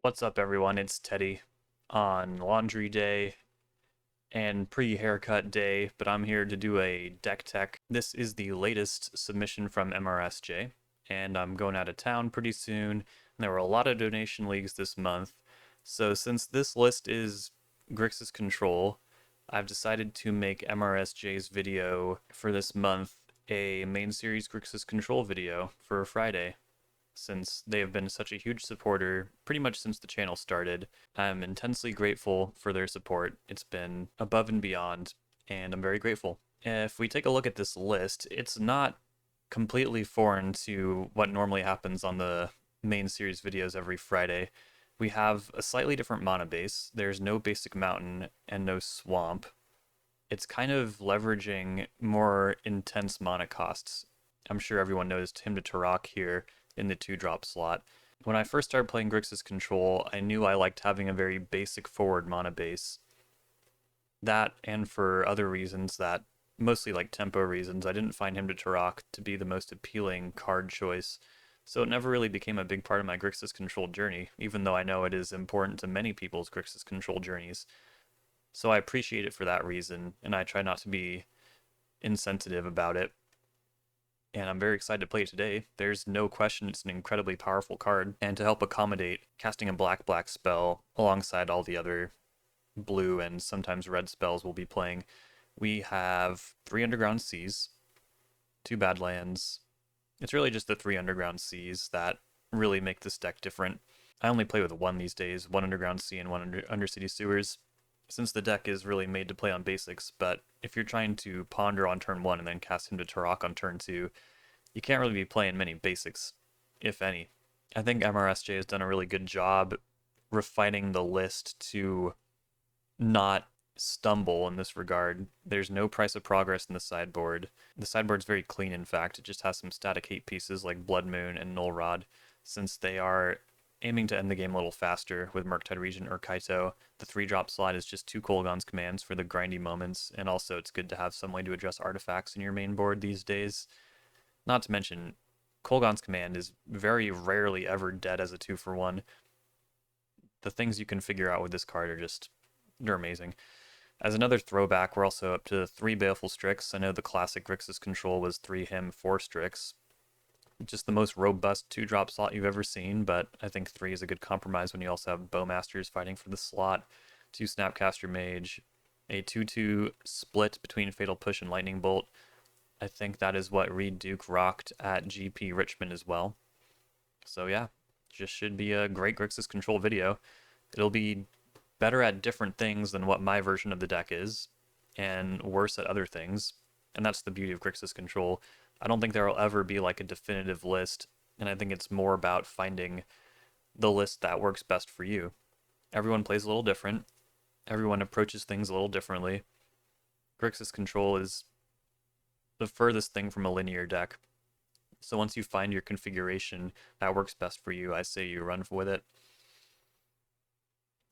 What's up, everyone? It's Teddy on laundry day and pre-haircut day, but I'm here to do a deck tech. This is the latest submission from mrsj, and I'm going out of town pretty soon. And there were a lot of donation leagues this month, so since this list is Grixis Control, I've decided to make mrsj's video for this month a main series Grixis Control video for Friday since they have been such a huge supporter pretty much since the channel started. I'm intensely grateful for their support. It's been above and beyond, and I'm very grateful. If we take a look at this list, it's not completely foreign to what normally happens on the main series videos every Friday. We have a slightly different mana base. There's no basic mountain and no swamp. It's kind of leveraging more intense mana costs. I'm sure everyone knows Tim to Tourach here in the 2-drop slot. When I first started playing Grixis Control, I knew I liked having a very basic forward mana base. That, and for other reasons that, mostly like tempo reasons, I didn't find Him to Tourach to be the most appealing card choice, so it never really became a big part of my Grixis Control journey, even though I know it is important to many people's Grixis Control journeys. So I appreciate it for that reason, and I try not to be insensitive about it. And I'm very excited to play it today. There's no question it's an incredibly powerful card, and to help accommodate casting a black spell alongside all the other blue and sometimes red spells we'll be playing, we have 3 Underground Seas, 2 Badlands. It's really just the 3 Underground Seas that really make this deck different. I only play with 1 these days, 1 Underground Sea and 1 Undercity Sewers, since the deck is really made to play on basics, but if you're trying to ponder on turn 1 and then cast Him to Tourach on turn 2, you can't really be playing many basics, if any. I think mrsj has done a really good job refining the list to not stumble in this regard. There's no price of progress in the sideboard. The sideboard's very clean, in fact. It just has some static hate pieces like Blood Moon and Null Rod, since they are aiming to end the game a little faster with Murktide Regent or Kaito. The 3-drop slot is just 2 Kolaghan's commands for the grindy moments, and also it's good to have some way to address artifacts in your main board these days. Not to mention, Kolaghan's command is very rarely ever dead as a 2-for-1. The things you can figure out with this card are just, they're amazing. As another throwback, we're also up to 3 Baleful Strix. I know the classic Grixis Control was 3 Him, 4 Strix. Just the most robust 2-drop slot you've ever seen, but I think 3 is a good compromise when you also have Bowmasters fighting for the slot, 2 Snapcaster Mage, a 2-2 split between Fatal Push and Lightning Bolt. I think that is what Reed Duke rocked at GP Richmond as well. So yeah, just should be a great Grixis Control video. It'll be better at different things than what my version of the deck is, and worse at other things. And that's the beauty of Grixis Control. I don't think there will ever be like a definitive list, and I think it's more about finding the list that works best for you. Everyone plays a little different. Everyone approaches things a little differently. Grixis Control is the furthest thing from a linear deck. So once you find your configuration that works best for you, I say you run with it.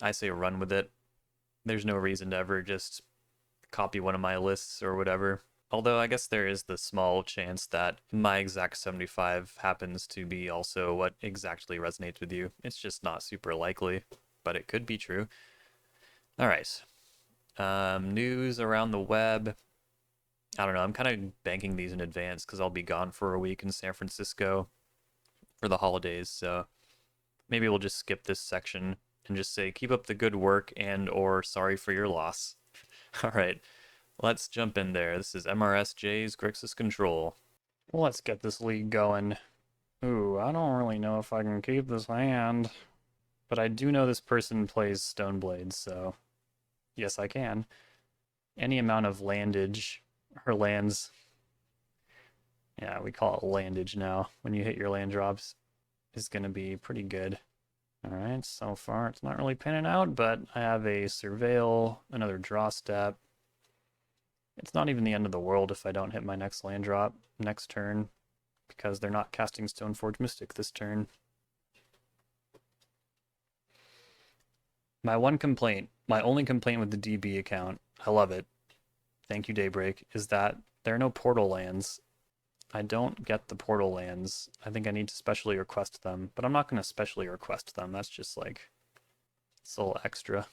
I say run with it. There's no reason to ever just copy one of my lists or whatever. Although I guess there is the small chance that my exact 75 happens to be also what exactly resonates with you. It's just not super likely, but it could be true. Alright. News around the web. I don't know, I'm kind of banking these in advance because I'll be gone for a week in San Francisco for the holidays, so maybe we'll just skip this section and just say keep up the good work and or sorry for your loss. Alright, let's jump in there. This is mrsj's Grixis Control. Let's get this league going. Ooh, I don't really know if I can keep this hand, but I do know this person plays Stoneblades, so yes I can. Any amount of landage or lands, yeah, we call it landage now when you hit your land drops, is going to be pretty good. Alright, so far it's not really panning out, but I have a Surveil, another draw step. It's not even the end of the world if I don't hit my next land drop next turn, because they're not casting Stoneforge Mystic this turn. My one complaint, my only complaint with the DB account, I love it, thank you Daybreak, is that there are no portal lands. I don't get the portal lands. I think I need to specially request them, but I'm not going to specially request them. That's just like It's a little extra.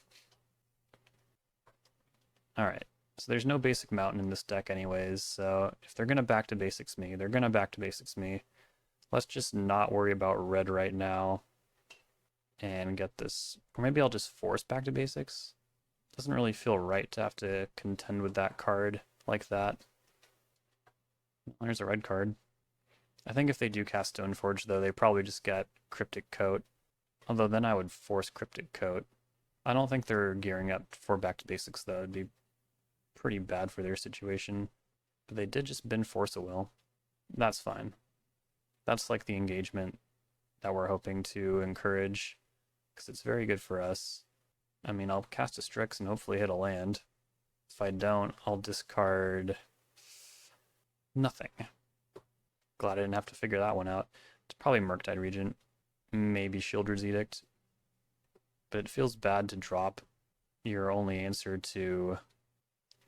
Alright, so there's no basic mountain in this deck anyways, so if they're gonna back to basics me, they're gonna back to basics me. Let's just not worry about red right now and get this. Or maybe I'll just force back to basics. Doesn't really feel right to have to contend with that card like that. There's a red card. I think if they do cast Stoneforge, though, they probably just get Cryptic Coat. Although then I would force Cryptic Coat. I don't think they're gearing up for back to basics, though. It'd be pretty bad for their situation. But they did just bin Force a Will. That's fine. That's like the engagement that we're hoping to encourage, because it's very good for us. I mean, I'll cast a Strix and hopefully hit a land. If I don't, I'll discard nothing. Glad I didn't have to figure that one out. It's probably Murktide Regent, maybe Shieldred's Edict. But it feels bad to drop your only answer to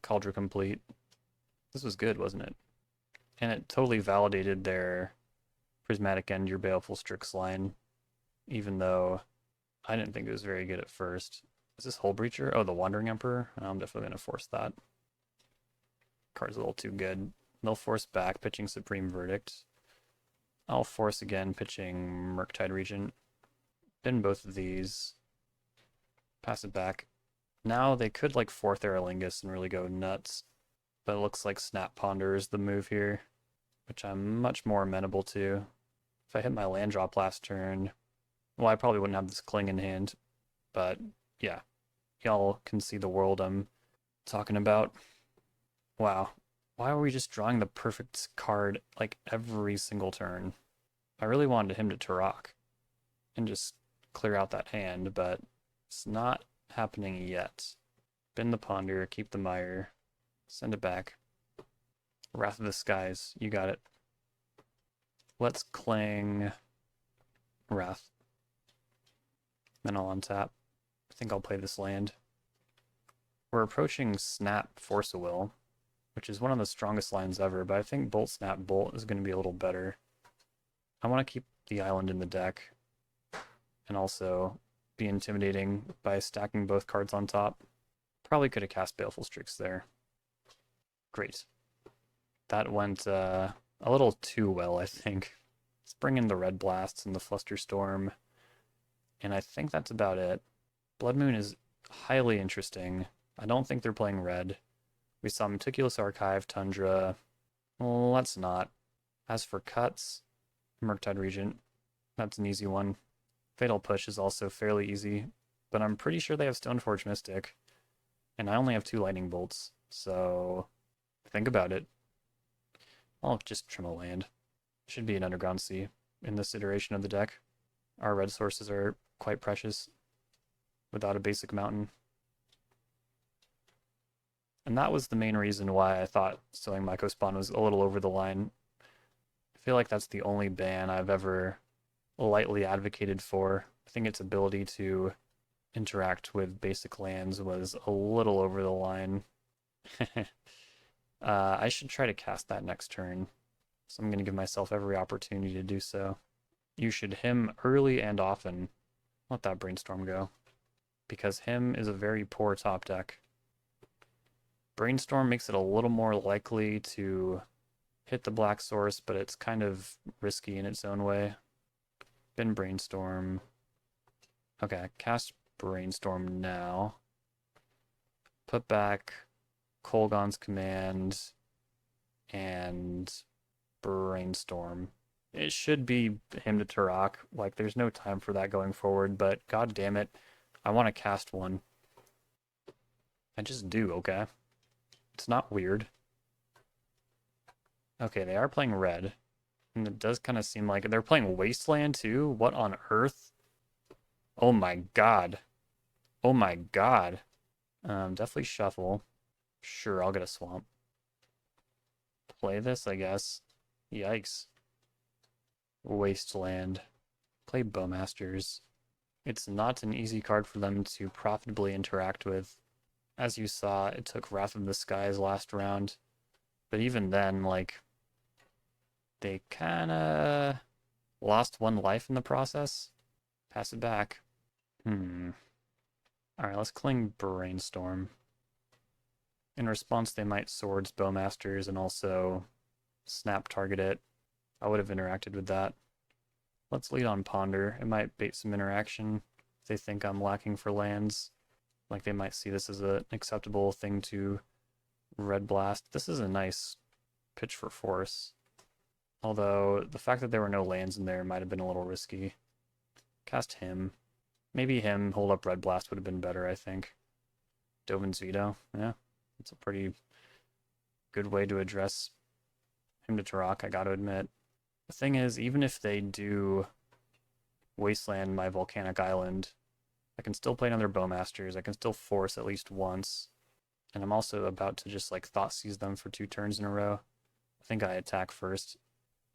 Cauldron Complete. This was good, wasn't it? And it totally validated their Prismatic End, your Baleful Strix line, even though I didn't think it was very good at first. Is this Hull Breacher? Oh, the Wandering Emperor? I'm definitely going to force that. Card's a little too good. They'll force back, pitching Supreme Verdict. I'll force again, pitching Murktide Regent. Bin both of these. Pass it back. Now they could like fourth Aerolingus and really go nuts. But it looks like Snap Ponder is the move here, which I'm much more amenable to. If I hit my land drop last turn, well, I probably wouldn't have this Cling in hand, but yeah, y'all can see the world I'm talking about. Wow, why are we just drawing the perfect card like every single turn? I really wanted him to Tourach and just clear out that hand, but it's not happening yet. Bin the Ponder, keep the Mire, send it back. Wrath of the Skies, you got it. Let's Clang Wrath. Then I'll untap. I think I'll play this land. We're approaching Snap Force a Will, which is one of the strongest lines ever, but I think Bolt Snap Bolt is going to be a little better. I want to keep the island in the deck and also be intimidating by stacking both cards on top. Probably could have cast Baleful Strix there. Great. That went a little too well, I think. Let's bring in the Red Blasts and the Flusterstorm. And I think that's about it. Blood Moon is highly interesting. I don't think they're playing red. We saw Meticulous Archive, Tundra. Well, let's not. As for cuts, Murktide Regent. That's an easy one. Fatal Push is also fairly easy, but I'm pretty sure they have Stoneforge Mystic. And I only have 2 Lightning Bolts, so think about it. I'll just trim a land. Should be an Underground Sea in this iteration of the deck. Our red sources are quite precious without a basic mountain. And that was the main reason why I thought Sowing Mycospawn was a little over the line. I feel like that's the only ban I've ever lightly advocated for. I think its ability to interact with basic lands was a little over the line. I should try to cast that next turn, so I'm going to give myself every opportunity to do so. You should him early and often. Let that Brainstorm go, because him is a very poor top deck. Brainstorm makes it a little more likely to hit the black source, but it's kind of risky in its own way. Bin Brainstorm. Okay, cast Brainstorm now. Put back Kolgon's Command and Brainstorm. It should be him to Tourach. Like, there's no time for that going forward, but god damn it, I want to cast one. I just do, okay? It's not weird. Okay, they are playing red. And it does kind of seem like they're playing Wasteland too? What on earth? Oh my god. Oh my god. Definitely shuffle. Sure, I'll get a swamp. Play this, I guess. Yikes. Wasteland. Play Bowmasters. It's not an easy card for them to profitably interact with. As you saw, it took Wrath of the Skies last round. But even then, like, they kinda lost 1 life in the process. Pass it back. Alright, let's cling Brainstorm. In response, they might Swords Bowmasters and also snap target it. I would have interacted with that. Let's lead on Ponder. It might bait some interaction if they think I'm lacking for lands. Like they might see this as an acceptable thing to Red Blast. This is a nice pitch for Force. Although the fact that there were no lands in there might have been a little risky. Cast him. Maybe him, hold up Red Blast would have been better, I think. Dovin's Veto. Yeah, it's a pretty good way to address him to Tourach, I gotta admit. The thing is, even if they do Wasteland my Volcanic Island, I can still play another Bowmasters, I can still Force at least once, and I'm also about to just like Thoughtseize them for 2 turns in a row. I think I attack first,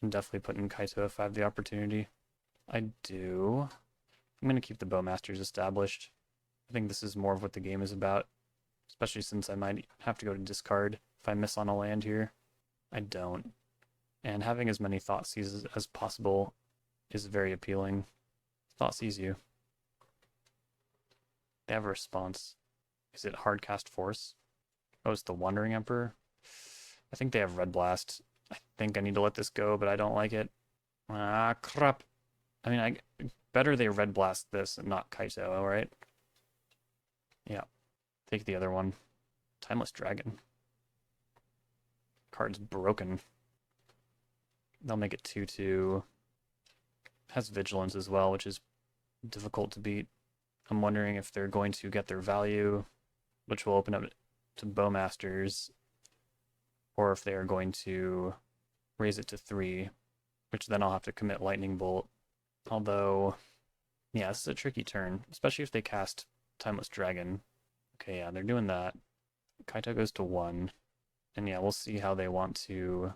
and definitely put in Kaito if I have the opportunity. I do. I'm going to keep the Bowmasters established. I think this is more of what the game is about, especially since I might have to go to discard if I miss on a land here. I don't. And having as many Thoughtseizes as possible is very appealing. Thoughtseize you. They have a response. Is it Hardcast Force? Oh, it's the Wandering Emperor? I think they have Red Blast. I think I need to let this go, but I don't like it. Ah, crap. I mean, better they Red Blast this and not Kaito, alright? Yeah. Take the other one. Timeless Dragon. Card's broken. They'll make it 2/2. Has Vigilance as well, which is difficult to beat. I'm wondering if they're going to get their value, which will open up to Bowmasters, or if they are going to raise it to 3, which then I'll have to commit Lightning Bolt. Although, yeah, this is a tricky turn, especially if they cast Timeless Dragon. Okay, yeah, they're doing that. Kaito goes to 1. And yeah, we'll see how they want to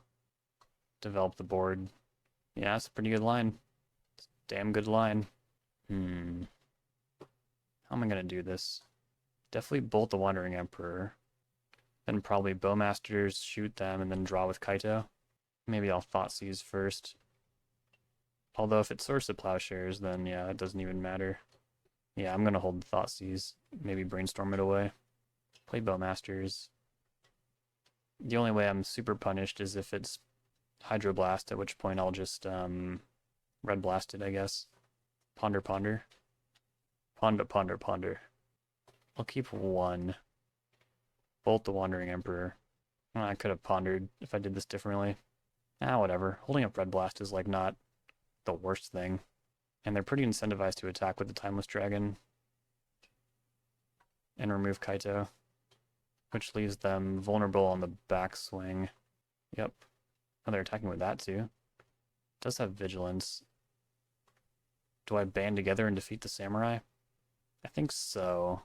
develop the board. Yeah, it's a pretty good line. It's a damn good line. How am I going to do this? Definitely Bolt the Wandering Emperor. Then probably Bowmasters, shoot them, and then draw with Kaito. Maybe I'll Thoughtseize first. Although if it's Source of Plowshares, then yeah, it doesn't even matter. Yeah, I'm going to hold Thoughtseize. Maybe Brainstorm it away. Play Bowmasters. The only way I'm super punished is if it's Hydroblast, at which point I'll just Red Blast it, I guess. Ponder, Ponder. Ponder, Ponder, Ponder. I'll keep 1. Bolt the Wandering Emperor. I could have pondered if I did this differently. Whatever. Holding up Red Blast is like not the worst thing. And they're pretty incentivized to attack with the Timeless Dragon. And remove Kaito. Which leaves them vulnerable on the backswing. Yep. Oh, they're attacking with that too. Does have Vigilance. Do I band together and defeat the Samurai? I think so.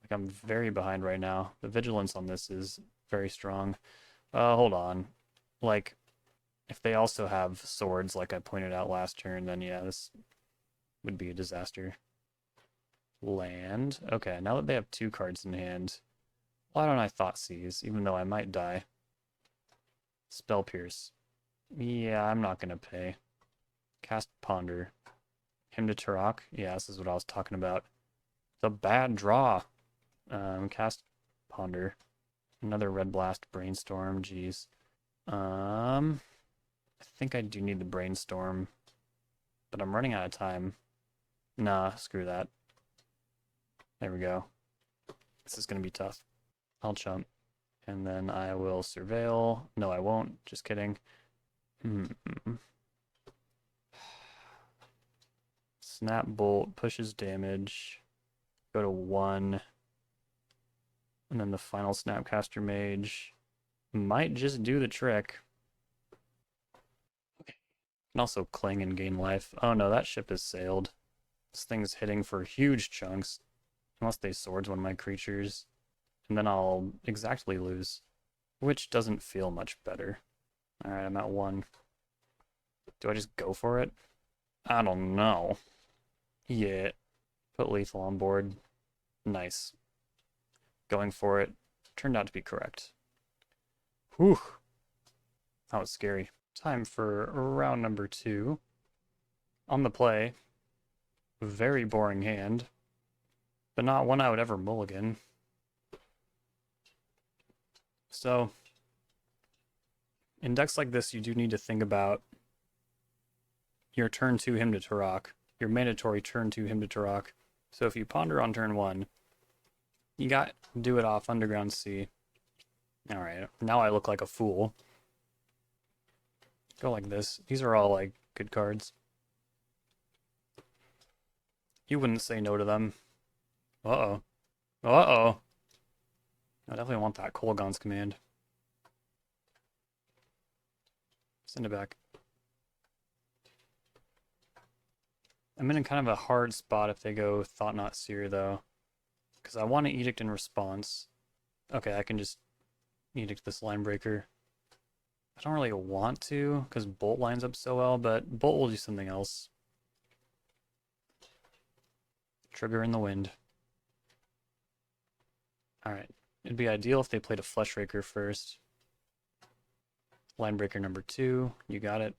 Like, I'm very behind right now. The Vigilance on this is very strong. Hold on. Like, if they also have swords, like I pointed out last turn, then yeah, this would be a disaster. Land. Okay, now that they have 2 cards in hand, why don't I Thoughtseize, even though I might die? Spell Pierce. Yeah, I'm not gonna pay. Cast Ponder. Him to Tourach. Yeah, this is what I was talking about. The bad draw. Cast Ponder. Another Red Blast Brainstorm. Jeez. I think I do need the Brainstorm, but I'm running out of time. Nah, screw that. There we go. This is gonna be tough. I'll chump. And then I will Surveil. No, I won't. Just kidding. Snap Bolt pushes damage. Go to 1. And then the final Snapcaster Mage might just do the trick. Okay. Can also cling and gain life. Oh no, that ship has sailed. This thing's hitting for huge chunks. Unless they swords one of my creatures. And then I'll exactly lose. Which doesn't feel much better. Alright, I'm at 1. Do I just go for it? I don't know. Yeah. Put lethal on board. Nice. Going for it. Turned out to be correct. Whew. That was scary. Time for round number 2. On the play. Very boring hand. but not one I would ever mulligan. So, in decks like this, you do need to think about your turn 2 him to Tourach, your mandatory turn 2 him to Tourach. So if you ponder on turn 1, you got to do it off Underground Sea. Alright, now I look like a fool. Go like this. These are all, like, good cards. You wouldn't say no to them. Uh-oh. Uh-oh. I definitely want that Kolaghan's command. Send it back. I'm in kind of a hard spot if they go Thought Not Seer, though. Because I want to Edict in response. Okay, I can just Edict this line breaker. I don't really want to, because Bolt lines up so well, but Bolt will do something else. Trigger in the wind. Alright. It'd be ideal if they played a Flesh Raker first. Line breaker number 2. You got it.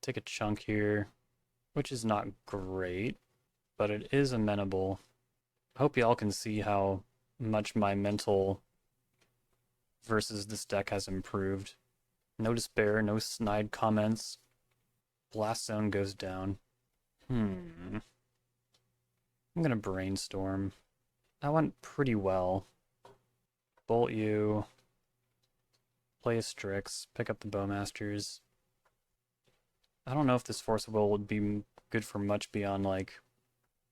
Take a chunk here, which is not great, but it is amenable. I hope y'all can see how much my mental versus this deck has improved. No despair, no snide comments. Blast Zone goes down. I'm gonna brainstorm. That went pretty well. Bolt you. Play a Strix. Pick up the Bowmasters. I don't know if this Force of Will would be good for much beyond, like,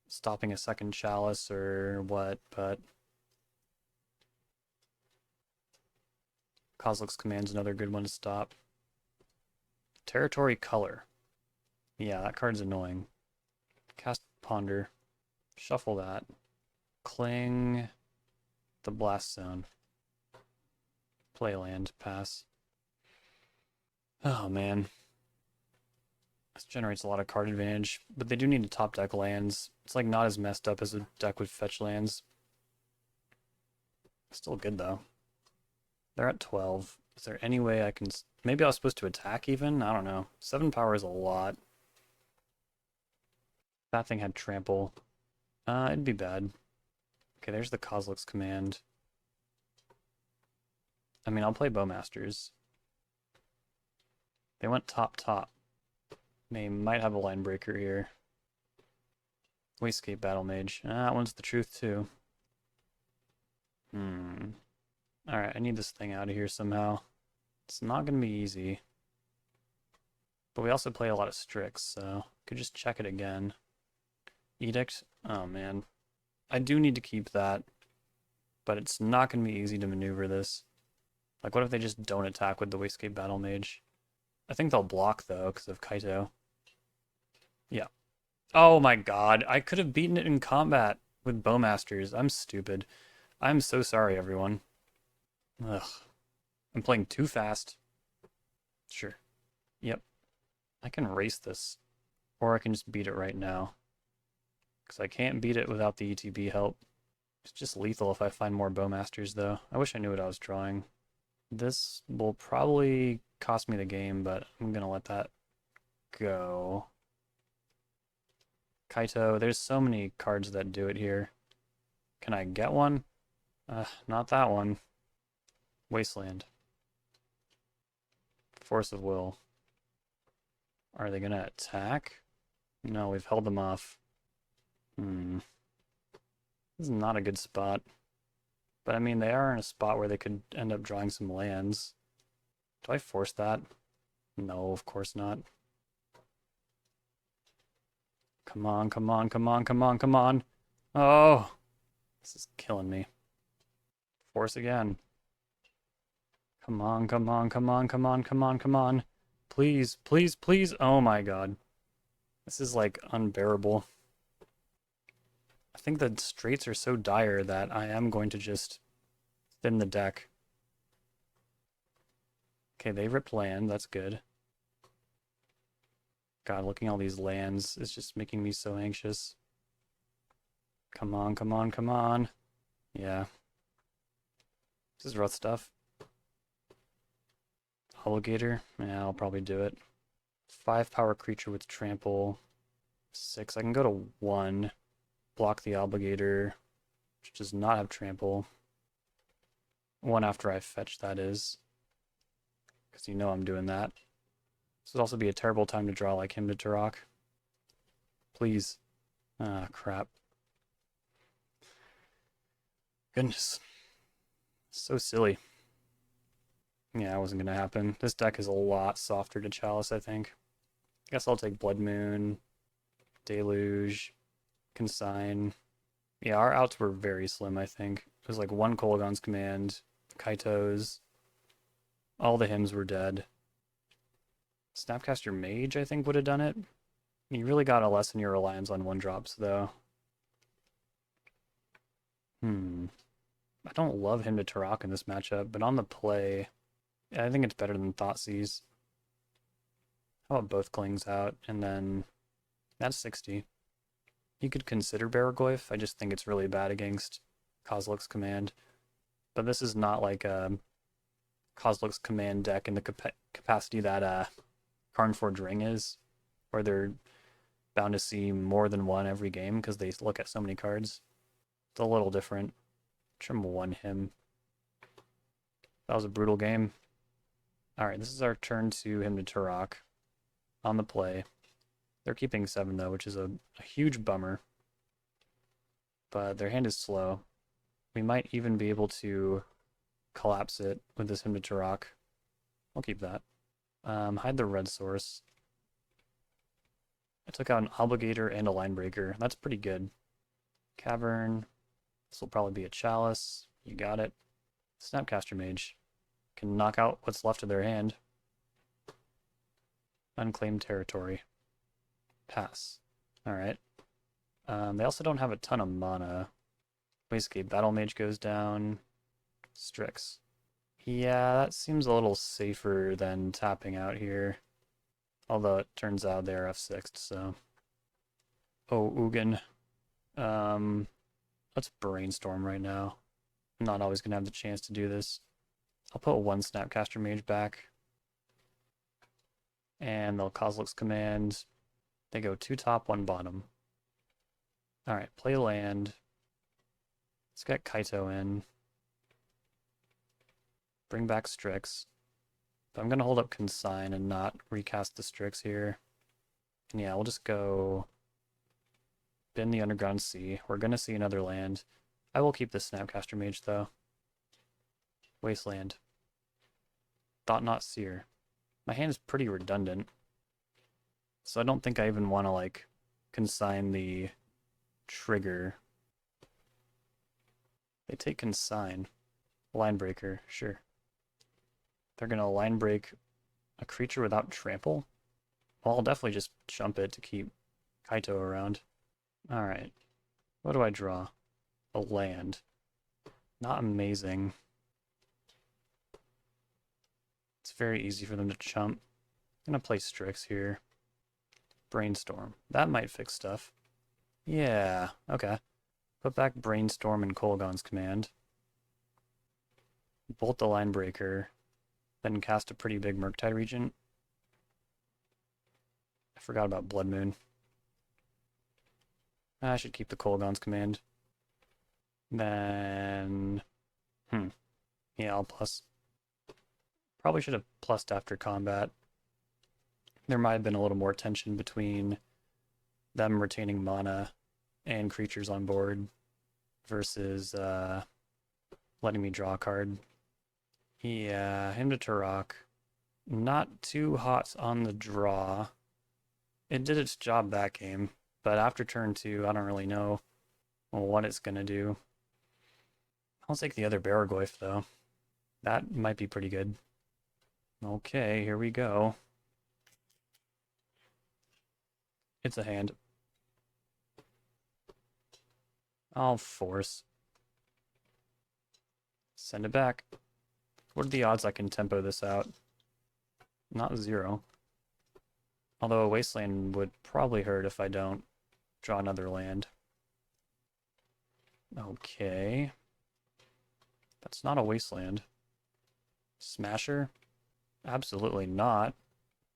stopping a second Chalice or what, but Kozilek's Command's another good one to stop. Territory Color. Yeah, that card's annoying. Cast Ponder. Shuffle that. Cling the Blast Zone. Play land. Pass. Oh, man. This generates a lot of card advantage, but they do need to top deck lands. It's like not as messed up as a deck with fetch lands. Still good though. They're at 12. Is there any way I can... Maybe I was supposed to attack even? I don't know. 7 power is a lot. That thing had trample. It'd be bad. Okay, there's the Kozilek's Command. I mean, I'll play Bowmasters. They went top. They might have a line breaker here. Wastegate Battle Mage. That one's the truth too. Alright, I need this thing out of here somehow. It's not gonna be easy. But we also play a lot of Strix, so could just check it again. Edict? Oh man. I do need to keep that, but it's not gonna be easy to maneuver this. Like, what if they just don't attack with the Wastegate Battle Mage? I think they'll block though, because of Kaito. Yeah. Oh my god, I could have beaten it in combat with Bowmasters. I'm stupid. I'm so sorry, everyone. Ugh. I'm playing too fast. Sure. Yep. I can race this. Or I can just beat it right now. Because I can't beat it without the ETB help. It's just lethal if I find more Bowmasters, though. I wish I knew what I was drawing. This will probably cost me the game, but I'm gonna let that go. Kaito, there's so many cards that do it here. Can I get one? Not that one. Wasteland. Force of Will. Are they gonna attack? No, we've held them off. This is not a good spot. But I mean, they are in a spot where they could end up drawing some lands. Do I force that? No, of course not. Come on, come on, come on, come on, come on. Oh! This is killing me. Force again. Come on, come on, come on, come on, come on, come on. Please, please, please. Oh my god. This is like unbearable. I think the straights are so dire that I am going to just thin the deck. Okay, they ripped land. That's good. God, looking at all these lands is just making me so anxious. Come on, come on, come on. Yeah. This is rough stuff. Obligator? Yeah, I'll probably do it. 5 power creature with trample. 6. I can go to 1. Block the Obligator. which does not have trample. One after I fetch, that is. Because you know I'm doing that. This would also be a terrible time to draw like him to Tourach. Please. Ah, crap. Goodness. So silly. Yeah, that wasn't going to happen. This deck is a lot softer to Chalice, I think. I guess I'll take Blood Moon, Deluge, Consign. Yeah, our outs were very slim, I think. It was like one Kolaghan's Command, Kaito's. All the hymns were dead. Snapcaster Mage, I think, would have done it. You really gotta lessen your reliance on one-drops, though. I don't love him to Tourach in this matchup, but on the play, I think it's better than Thoughtseize. How about both Klings out, and then that's 60. You could consider Baraglyph, I just think it's really bad against Kozilek's Command. But this is not like a Kozilek's Command deck in the capacity that Karnforge Ring is, where they're bound to see more than one every game because they look at so many cards. It's a little different. Trim one him. That was a brutal game. Alright, this is our turn to him to Tourach on the play. They're keeping 7 though, which is a huge bummer. But their hand is slow. We might even be able to collapse it with this him to Tourach. I'll keep that. Hide the red source. I took out an Obligator and a Line Breaker. That's pretty good. Cavern. This will probably be a Chalice. You got it. Snapcaster Mage. Can knock out what's left of their hand. Unclaimed territory. Pass. Alright. They also don't have a ton of mana. Wastecape Battle Mage goes down. Strix. Yeah, that seems a little safer than tapping out here. Although it turns out they're F6'd, so... Oh, Ugin. Let's brainstorm right now. I'm not always going to have the chance to do this. I'll put one Snapcaster Mage back. And they'll Kozilek's Command. They go 2 top, 1 bottom. Alright, play land. Let's get Kaito in. Bring back Strix. But I'm going to hold up Consign and not recast the Strix here. And yeah, we'll just go Bin the Underground Sea. We're going to see another land. I will keep the Snapcaster Mage, though. Wasteland. Thought Not Seer. My hand is pretty redundant. So I don't think I even want to, like, consign the trigger. They take Consign. Line Breaker, sure. They're going to line break a creature without trample? Well, I'll definitely just jump it to keep Kaito around. Alright. What do I draw? A land. Not amazing. It's very easy for them to chump. I'm going to play Strix here. Brainstorm. That might fix stuff. Yeah, okay. Put back Brainstorm and Kolaghan's Command. Bolt the Line Breaker. Then cast a pretty big Murktide Regent. I forgot about Blood Moon. I should keep the Kolaghan's Command. Then... Yeah, I'll plus. Probably should have plussed after combat. There might have been a little more tension between them retaining mana and creatures on board versus letting me draw a card. Yeah, him to Tourach. Not too hot on the draw. It did its job that game, but after turn 2, I don't really know what it's going to do. I'll take the other Baraglyph, though. That might be pretty good. Okay, here we go. It's a hand. I'll force. Send it back. What are the odds I can tempo this out? Not 0. Although a Wasteland would probably hurt if I don't draw another land. Okay. That's not a Wasteland. Smasher? Absolutely not.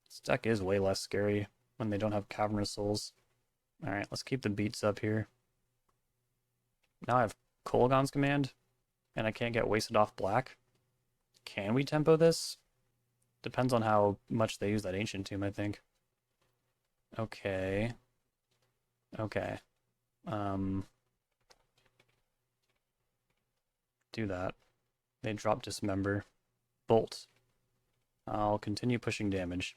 This deck is way less scary when they don't have Cavernous Souls. Alright, let's keep the beats up here. Now I have Kolaghan's Command, and I can't get wasted off black. Can we tempo this? Depends on how much they use that Ancient Tomb, I think. Okay. Okay. Do that. They drop Dismember. Bolt. I'll continue pushing damage.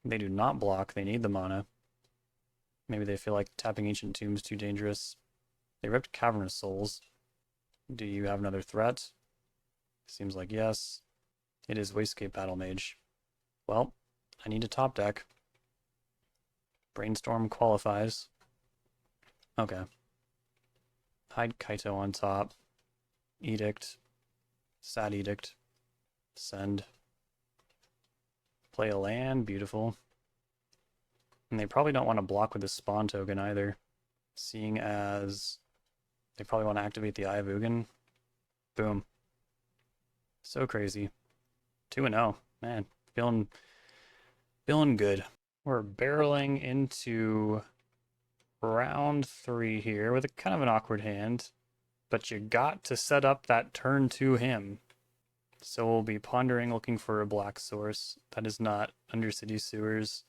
They do not block, they need the mana. Maybe they feel like tapping Ancient Tomb is too dangerous. They ripped Cavernous Souls. Do you have another threat? Seems like yes. It is Wastegate Battle Mage. Well, I need a top deck. Brainstorm qualifies. Okay. Hide Kaito on top. Edict. Sad Edict. Send. Play a land. Beautiful. And they probably don't want to block with the spawn token either, seeing as they probably want to activate the Eye of Ugin. Boom. So crazy. 2-0. Man, feeling good. We're barreling into round 3 here with a kind of an awkward hand, but you got to set up that turn to him. So we'll be pondering, looking for a black source that is not Undercity Sewers.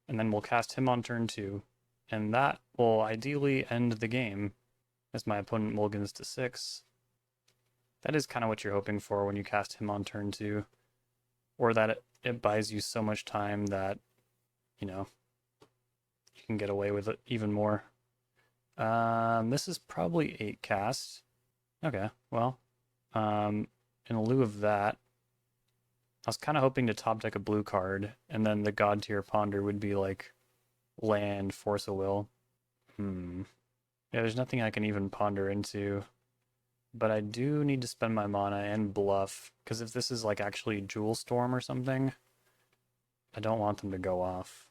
And then we'll cast him on turn 2. And that will ideally end the game as my opponent mulligans to 6. That is kind of what you're hoping for when you cast him on turn 2. Or that it buys you so much time that, you know, you can get away with it even more. This is probably 8 cast. Okay, well, in lieu of that, I was kind of hoping to top deck a blue card, and then the God Tier Ponder would be like land, Force of Will. Yeah, there's nothing I can even ponder into. But I do need to spend my mana and bluff, because if this is like actually Jewel Storm or something, I don't want them to go off.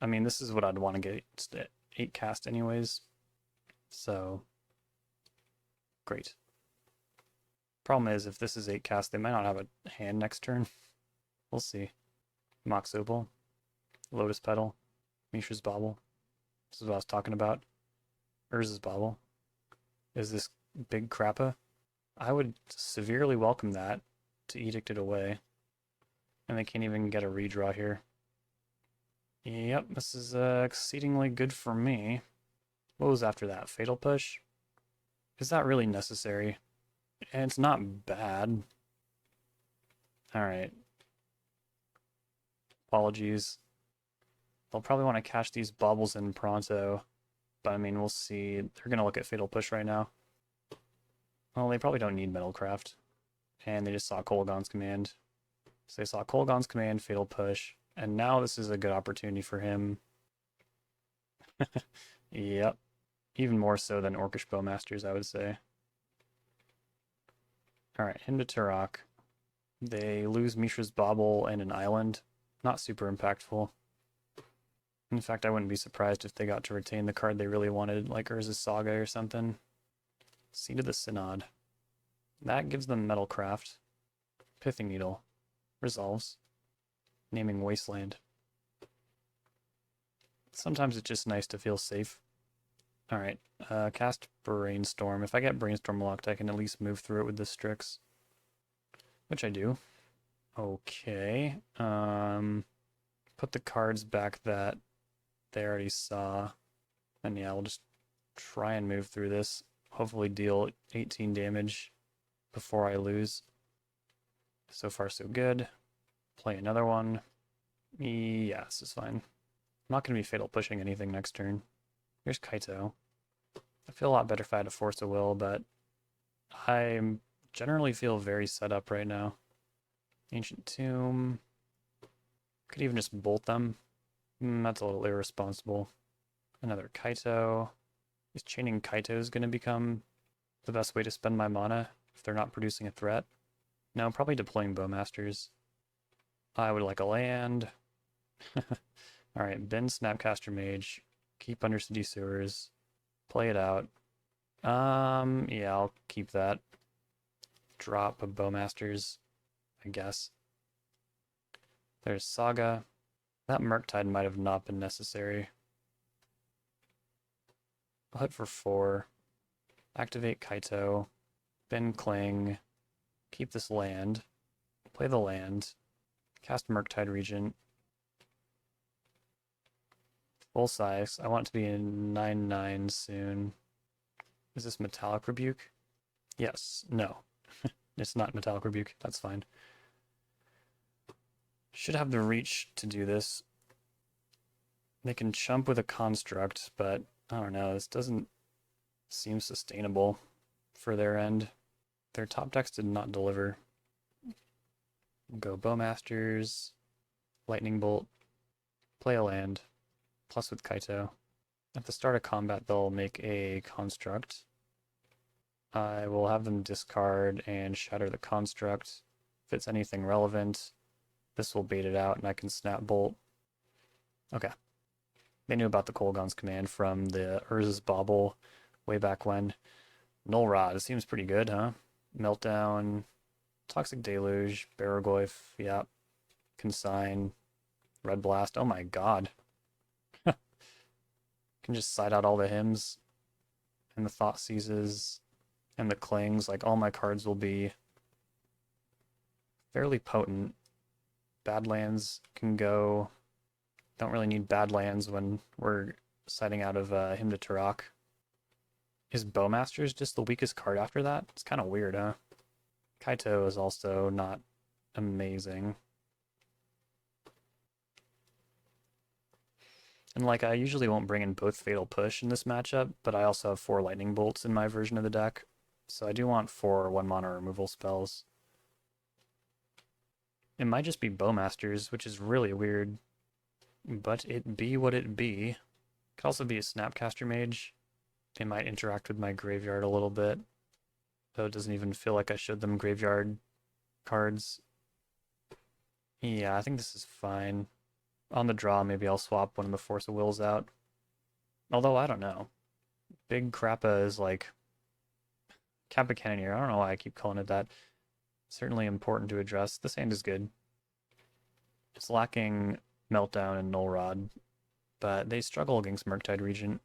I mean, this is what I'd want to get 8 cast anyways. So, great. Problem is, if this is 8 cast, they might not have a hand next turn. We'll see. Mox Opal, Lotus Petal, Mishra's Bauble. This is what I was talking about. Urza's Bauble. Is this big crappa? I would severely welcome that to edict it away. And they can't even get a redraw here. Yep, this is exceedingly good for me. What was after that? Fatal Push? Is that really necessary? And it's not bad. Alright. Apologies. They'll probably want to cash these baubles in pronto. But I mean, we'll see. They're going to look at Fatal Push right now. Well, they probably don't need Metalcraft. And they just saw Kolaghan's Command. So they saw Kolaghan's Command, Fatal Push. And now this is a good opportunity for him. Yep. Even more so than Orcish Bowmasters, I would say. Alright, him to Tourach. They lose Mishra's Bauble and an island. Not super impactful. In fact, I wouldn't be surprised if they got to retain the card they really wanted, like Urza's Saga or something. Seed of the Synod. That gives them Metalcraft. Pithing Needle. Resolves. Naming Wasteland. Sometimes it's just nice to feel safe. Alright, cast Brainstorm. If I get Brainstorm locked, I can at least move through it with the Strix. Which I do. Okay. Put the cards back that they already saw. And yeah, we'll just try and move through this. Hopefully deal 18 damage before I lose. So far so good. Play another one. Yeah, this is fine. I'm not going to be Fatal Pushing anything next turn. Here's Kaito. I feel a lot better if I had a Force of Will, but I generally feel very set up right now. Ancient Tomb. Could even just bolt them. That's a little irresponsible. Another Kaito. Is chaining Kaito going to become the best way to spend my mana if they're not producing a threat? No, probably deploying Bowmasters. I would like a land. Alright, Ben Snapcaster Mage. Keep Undercity Sewers. Play it out. Yeah, I'll keep that. Drop a Bowmasters, I guess. There's Saga. That Murktide might have not been necessary. I'll hit for 4. activate Kaito, bin Cling, keep this land, play the land, cast Murktide Regent, full size. I want it to be in 9/9 soon. Is this Metallic Rebuke? Yes. No. It's not Metallic Rebuke. That's fine. Should have the reach to do this. They can chump with a construct, but I don't know. This doesn't seem sustainable for their end. Their top decks did not deliver. Go Bowmasters, Lightning Bolt, play a land, plus with Kaito. At the start of combat, they'll make a construct. I will have them discard and shatter the construct. If it's anything relevant, this will bait it out and I can snap bolt. Okay. They knew about the Kolaghan's command from the Urza's Bauble way back when. Null Rod, it seems pretty good, huh? Meltdown, Toxic Deluge, Barragoyf, yeah. Consign, Red Blast, oh my god. Can just side out all the hymns and the Thought Seizes and the Clings. Like, all my cards will be fairly potent. Badlands can go. Don't really need Badlands when we're siding out of Hymn to Tourach. Is Bowmasters just the weakest card after that? It's kind of weird, huh? Kaito is also not amazing. And like, I usually won't bring in both Fatal Push in this matchup, but I also have 4 Lightning Bolts in my version of the deck. So I do want 4 1-mana removal spells. It might just be Bowmasters, which is really weird. But it be what it be. Could also be a Snapcaster Mage. They might interact with my graveyard a little bit. Though it doesn't even feel like I showed them graveyard cards. Yeah, I think this is fine. On the draw, maybe I'll swap one of the Force of Wills out. Although, I don't know. Big Crappa is like Kappa Cannoneer. I don't know why I keep calling it that. Certainly important to address. This hand is good. It's lacking Meltdown and Null Rod, but they struggle against Murktide Regent.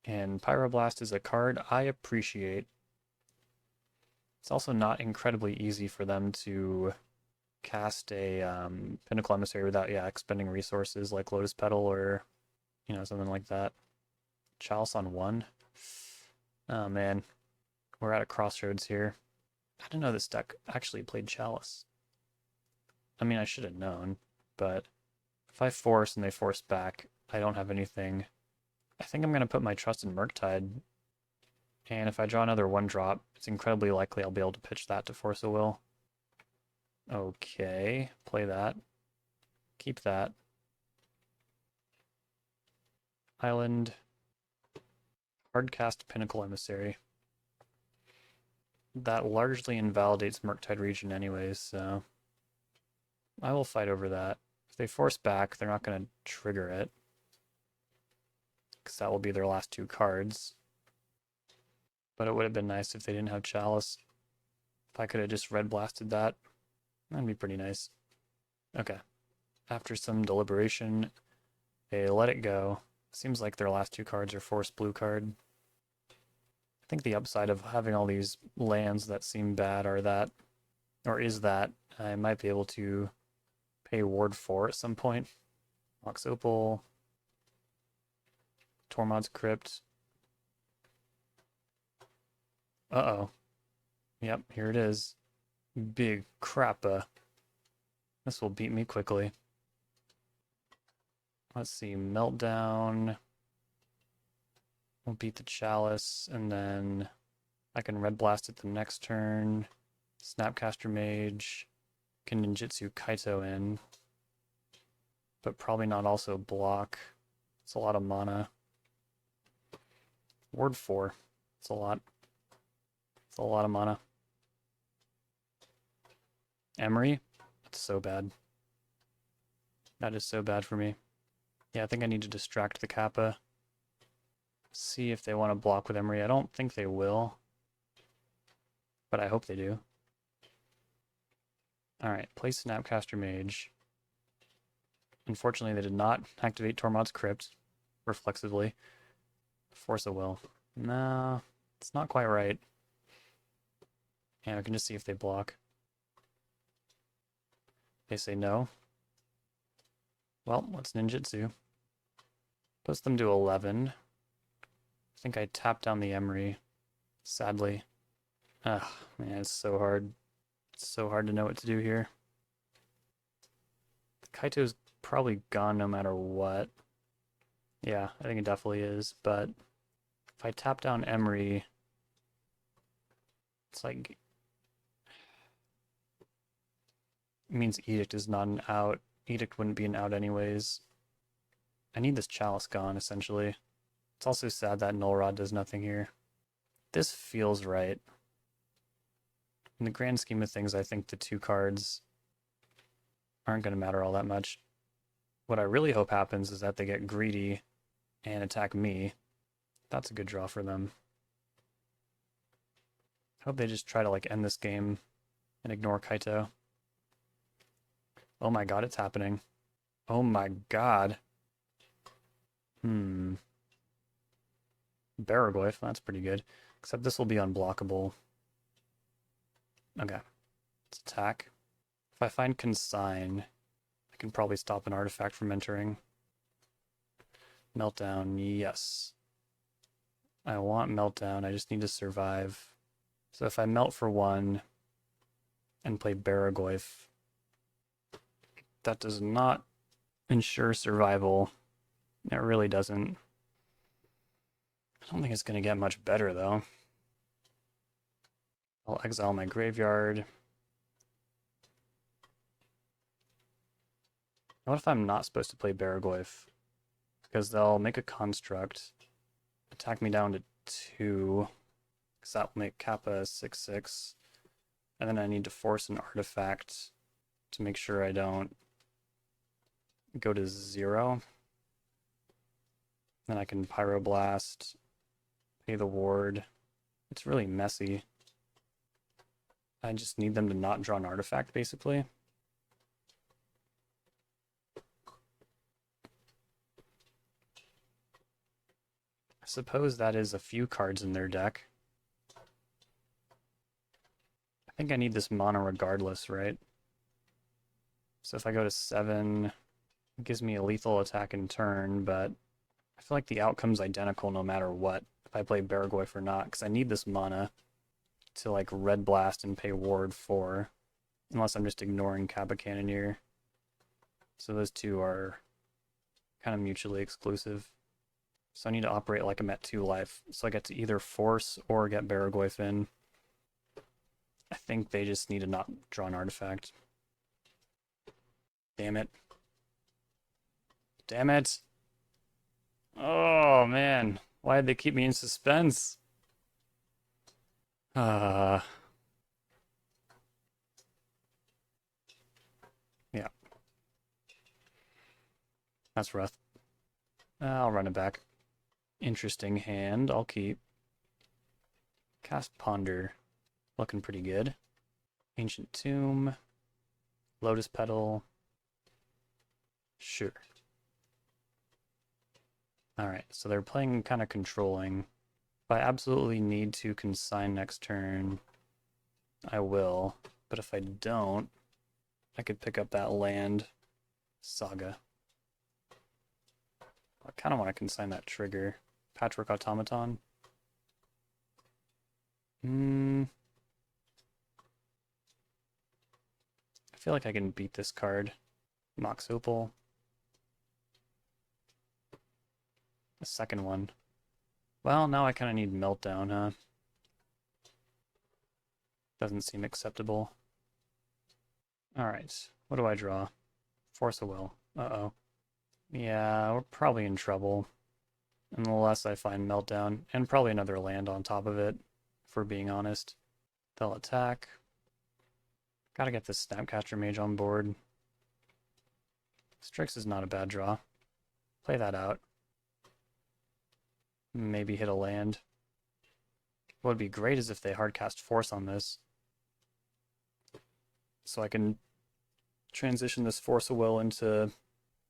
And Pyroblast is a card I appreciate. It's also not incredibly easy for them to cast a Pinnacle Emissary without, expending resources like Lotus Petal or, something like that. Chalice on 1. Oh man, we're at a crossroads here. I didn't know this deck actually played Chalice. I mean, I should have known, but if I force and they force back, I don't have anything. I think I'm going to put my trust in Murktide, and if I draw another 1-drop, it's incredibly likely I'll be able to pitch that to Force of Will. Okay, play that. Keep that. Island. Hardcast Pinnacle Emissary. That largely invalidates Murktide Regent anyways, so I will fight over that. If they force back, they're not going to trigger it, because that will be their last 2 cards. But it would have been nice if they didn't have Chalice. If I could have just Red Blasted that, that'd be pretty nice. Okay. After some deliberation, they let it go. Seems like their last 2 cards are Force Blue card. I think the upside of having all these lands that seem bad are that, or is that, I might be able to pay Ward 4 at some point. Mox Opal, Tormod's Crypt. Uh-oh. Yep, here it is. Big Crappa. This will beat me quickly. Let's see, Meltdown. We'll beat the Chalice, and then I can Red Blast it the next turn. Snapcaster Mage. Can Ninjutsu Kaito in. But probably not also block. It's a lot of mana. Ward 4. It's a lot. It's a lot of mana. Emery? That's so bad. That is so bad for me. Yeah, I think I need to distract the Kappa. See if they want to block with Emery. I don't think they will, but I hope they do. Alright, play Snapcaster Mage. Unfortunately, they did not activate Tormod's Crypt reflexively. Force of Will. No, It's not quite right. And we can just see if they block. They say no. Well, let's ninjutsu. Puts them to 11. I think I tapped down the Emery, sadly. Ugh, man, it's so hard. It's so hard to know what to do here. The Kaito's probably gone no matter what. Yeah, I think it definitely is, but if I tap down Emery, it's like... It means Edict is not an out. Edict wouldn't be an out anyways. I need this Chalice gone, essentially. It's also sad that Null Rod does nothing here. This feels right. In the grand scheme of things, I think the 2 cards aren't going to matter all that much. What I really hope happens is that they get greedy and attack me. That's a good draw for them. I hope they just try to like end this game and ignore Kaito. Oh my god, it's happening. Oh my god. Baraglyph, that's pretty good. Except this will be unblockable. Okay. Let's attack. If I find Consign, I can probably stop an artifact from entering. Meltdown, yes. I want Meltdown, I just need to survive. So if I melt for 1 and play Baraglyph, that does not ensure survival. It really doesn't. I don't think it's going to get much better, though. I'll exile my graveyard. What if I'm not supposed to play Baraglyph? Because they'll make a construct, attack me down to 2, because that will make Kappa 6/6, and then I need to force an artifact to make sure I don't go to 0. Then I can Pyroblast, pay the ward. It's really messy. I just need them to not draw an artifact, basically. I suppose that is a few cards in their deck. I think I need this mana regardless, right? So if I go to 7, it gives me a lethal attack in turn, but I feel like the outcome's identical no matter what, if I play Baraglyph or not, because I need this mana to like Red Blast and pay ward 4, unless I'm just ignoring Kappa Cannoneer. So those two are kind of mutually exclusive. So I need to operate like I'm at 2 life, so I get to either force or get Baraglyph in. I think they just need to not draw an artifact. Damn it. Damn it! Oh man, why did they keep me in suspense? Yeah. That's rough. I'll run it back. Interesting hand, I'll keep. Cast Ponder. Looking pretty good. Ancient Tomb. Lotus Petal. Sure. Alright, so they're playing kind of controlling. If I absolutely need to consign next turn, I will. But if I don't, I could pick up that land. Saga. I kind of want to consign that trigger. Patchwork Automaton. I feel like I can beat this card. Mox Opal. The second one. Well, now I kind of need Meltdown, huh? Doesn't seem acceptable. Alright, what do I draw? Force of Will. Uh-oh. Yeah, we're probably in trouble. Unless I find Meltdown, and probably another land on top of it, if we're being honest. They'll attack. Gotta get this Snapcaster Mage on board. Strix is not a bad draw. Play that out. Maybe hit a land. What would be great is if they hardcast Force on this. So I can transition this Force of Will into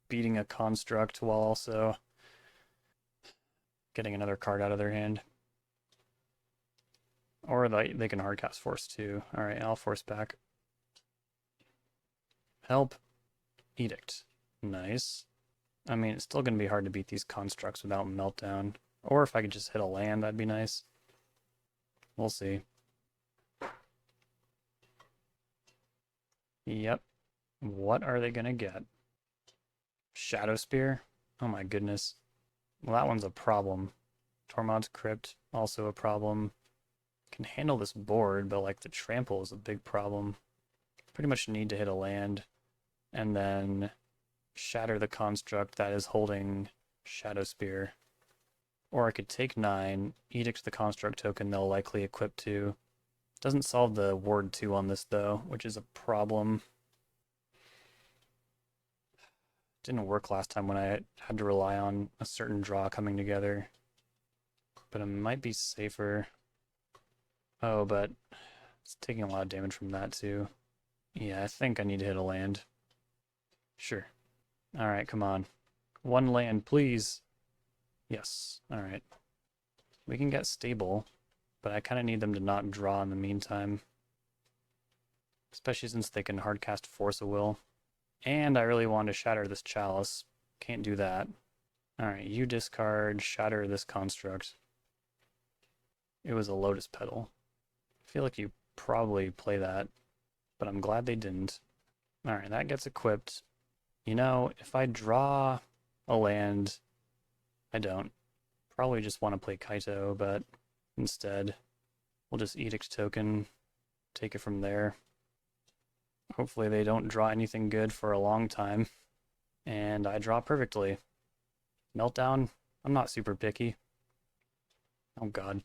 beating a construct while also getting another card out of their hand. Or they can hardcast force too. Alright, I'll force back. Help. Edict. Nice. I mean, it's still going to be hard to beat these constructs without meltdown. Or if I could just hit a land, that'd be nice. We'll see. Yep. What are they going to get? Shadow Spear? Oh my goodness. Well, that one's a problem. Tormod's Crypt, also a problem. Can handle this board, but like the trample is a big problem. Pretty much need to hit a land and then shatter the construct that is holding Shadow Spear. Or I could take 9, edict the construct token they'll likely equip to. Doesn't solve the ward 2 on this though, which is a problem. Didn't work last time when I had to rely on a certain draw coming together. But it might be safer. Oh, but it's taking a lot of damage from that too. Yeah, I think I need to hit a land. Sure. Alright, come on. One land, please. Yes, alright. We can get stable, but I kind of need them to not draw in the meantime. Especially since they can hardcast Force of Will. And I really want to shatter this chalice. Can't do that. Alright, you discard, shatter this construct. It was a Lotus Petal. I feel like you probably play that, but I'm glad they didn't. Alright, that gets equipped. You know, if I draw a land, I don't. Probably just want to play Kaito, but instead, we'll just Edict token, take it from there. Hopefully they don't draw anything good for a long time. And I draw perfectly. Meltdown, I'm not super picky. Oh god.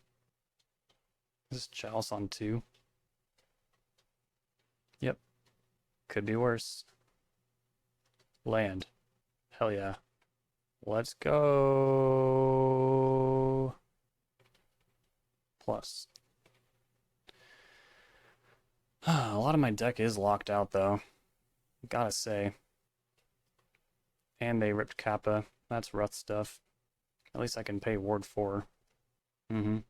This is Chalice on 2. Yep. Could be worse. Land. Hell yeah. Let's go. Plus. A lot of my deck is locked out though. Gotta say. And they ripped Kappa. That's rough stuff. At least I can pay Ward 4. Could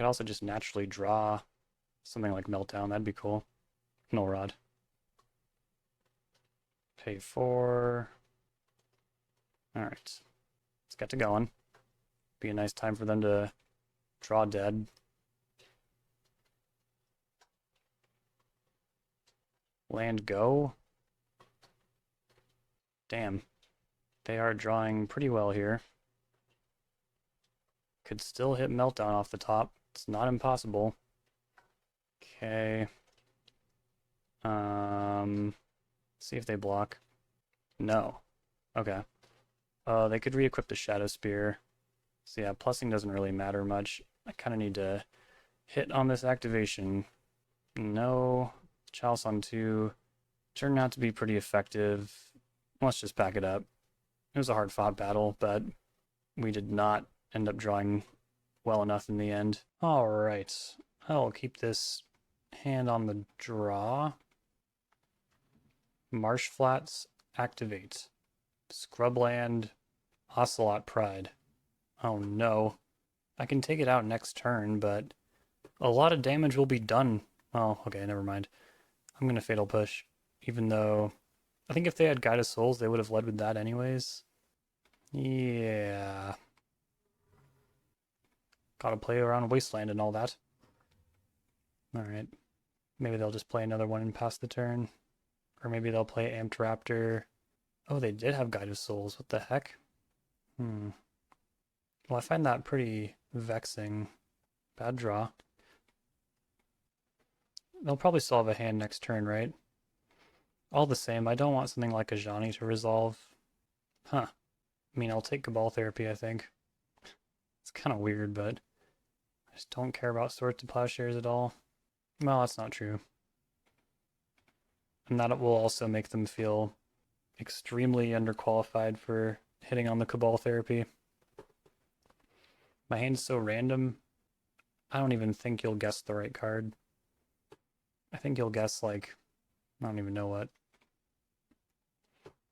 also just naturally draw something like Meltdown. That'd be cool. Null Rod. Pay 4. Alright. Let's get to going. Be a nice time for them to draw dead. Land go. Damn. They are drawing pretty well here. Could still hit Meltdown off the top. It's not impossible. Okay. See if they block. No. Okay. They could re-equip the Shadow Spear. So yeah, plussing doesn't really matter much. I kind of need to hit on this activation. No. Chalice on 2. Turned out to be pretty effective. Let's just pack it up. It was a hard-fought battle, but we did not end up drawing well enough in the end. Alright. I'll keep this hand on the draw. Marsh Flats, activate. Scrubland, Ocelot Pride. Oh no. I can take it out next turn, but a lot of damage will be done. Oh, okay, never mind. I'm gonna Fatal Push, even though I think if they had Guide of Souls, they would have led with that anyways. Yeah. Gotta play around Wasteland and all that. Alright. Maybe they'll just play another one and pass the turn. Or maybe they'll play Amped Raptor. Oh, they did have Guide of Souls. What the heck? Well, I find that pretty vexing. Bad draw. They'll probably still have a hand next turn, right? All the same, I don't want something like a Ajani to resolve. Huh. I mean, I'll take Cabal Therapy, I think. It's kind of weird, but I just don't care about Swords to Plowshares at all. Well, that's not true. And that will also make them feel extremely underqualified for hitting on the Cabal Therapy. My hand's so random, I don't even think you'll guess the right card. I think you'll guess, like, I don't even know what.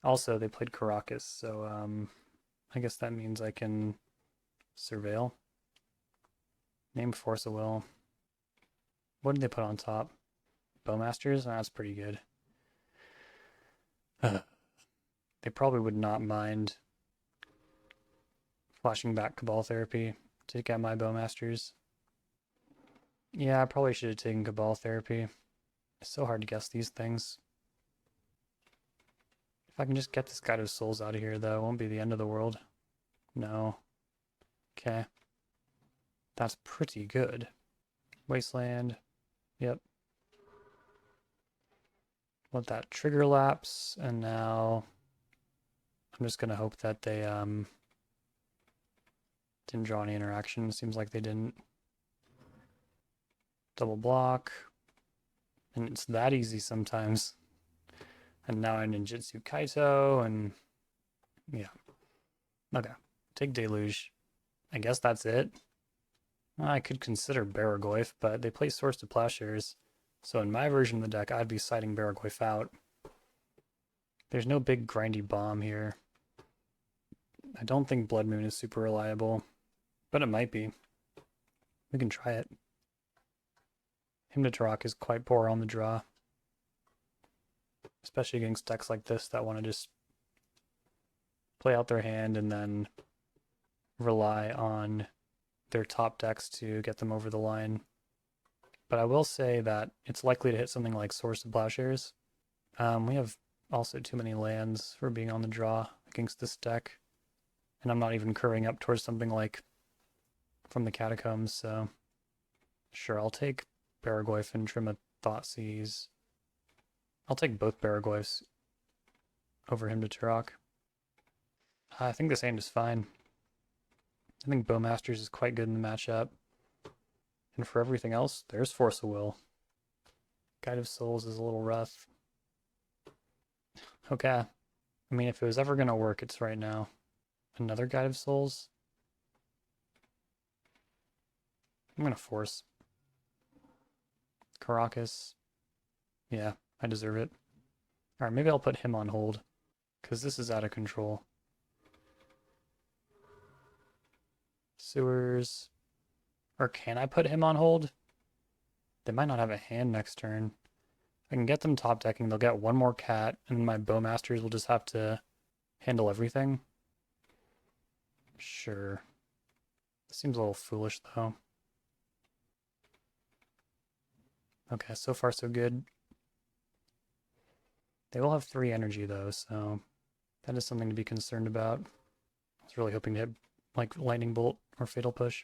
Also, they played Caracas, so I guess that means I can Surveil. Name Force of Will. What did they put on top? Bowmasters? That's pretty good. They probably would not mind flashing back Cabal Therapy to get my Bowmasters. Yeah, I probably should have taken Cabal Therapy. It's so hard to guess these things. If I can just get this Guide of Souls out of here, though, it won't be the end of the world. No. Okay. That's pretty good. Wasteland. Yep. Let that trigger lapse, and now I'm just gonna hope that they didn't draw any interaction. Seems like they didn't. Double block. And it's that easy sometimes. And now I ninjutsu Kaito, and yeah. Okay. Take Deluge. I guess that's it. I could consider Baragoyf, but they play Source to Plowshares. So in my version of the deck, I'd be siding Baragoyf out. There's no big grindy bomb here. I don't think Blood Moon is super reliable, but it might be. We can try it. Hymn to Tourach is quite poor on the draw, especially against decks like this that want to just play out their hand and then rely on their top decks to get them over the line. But I will say that it's likely to hit something like Source of Plowshares. We have also too many lands for being on the draw against this deck. And I'm not even curving up towards something like From the Catacombs, so sure, I'll take Baragoyf and trim a Thoughtseize. I'll take both Baragoyfs over Hymn to Tourach. I think this hand is fine. I think Bowmasters is quite good in the matchup. And for everything else, there's Force of Will. Guide of Souls is a little rough. Okay. I mean, if it was ever going to work, it's right now. Another Guide of Souls? I'm going to force. Caracas. Yeah, I deserve it. Alright, maybe I'll put him on hold, because this is out of control. Sewers. Or can I put him on hold? They might not have a hand next turn. If I can get them top decking, they'll get one more cat, and my Bowmasters will just have to handle everything. Sure. This seems a little foolish, though. Okay, so far so good. They will have 3 energy, though, so that is something to be concerned about. I was really hoping to hit, like, Lightning Bolt or Fatal Push.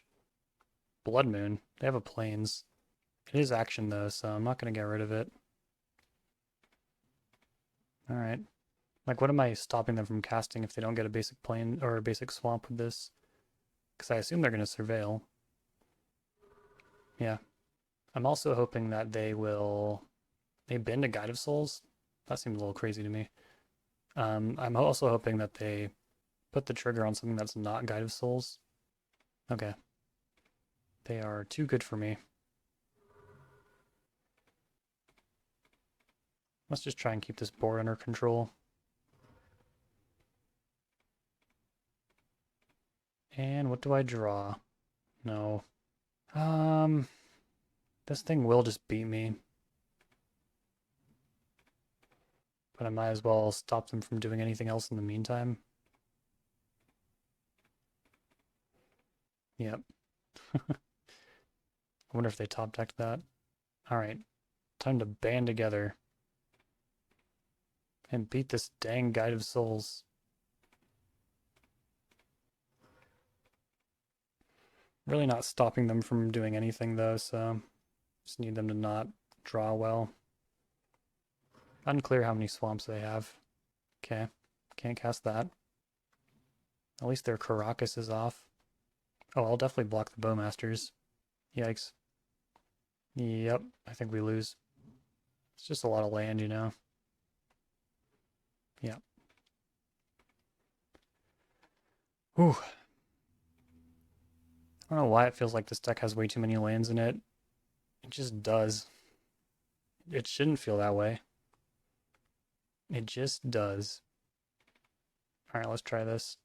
Blood Moon. They have a Plains. It is action, though, so I'm not going to get rid of it. Alright. Like, what am I stopping them from casting if they don't get a basic plane or a basic swamp with this? Because I assume they're going to surveil. Yeah. I'm also hoping that they will... They bend a Guide of Souls? That seems a little crazy to me. I'm also hoping that they put the trigger on something that's not Guide of Souls. Okay. They are too good for me. Let's just try and keep this board under control. And what do I draw? No. This thing will just beat me. But I might as well stop them from doing anything else in the meantime. Yep. I wonder if they top decked that. Alright. Time to band together. And beat this dang Guide of Souls. Really not stopping them from doing anything, though, so just need them to not draw well. Unclear how many swamps they have. Okay, can't cast that. At least their Caracas is off. Oh, I'll definitely block the Bowmasters. Yikes. Yep, I think we lose. It's just a lot of land, you know. Yeah. Whew. I don't know why it feels like this deck has way too many lands in it. It just does. It shouldn't feel that way. It just does. Alright, let's try this.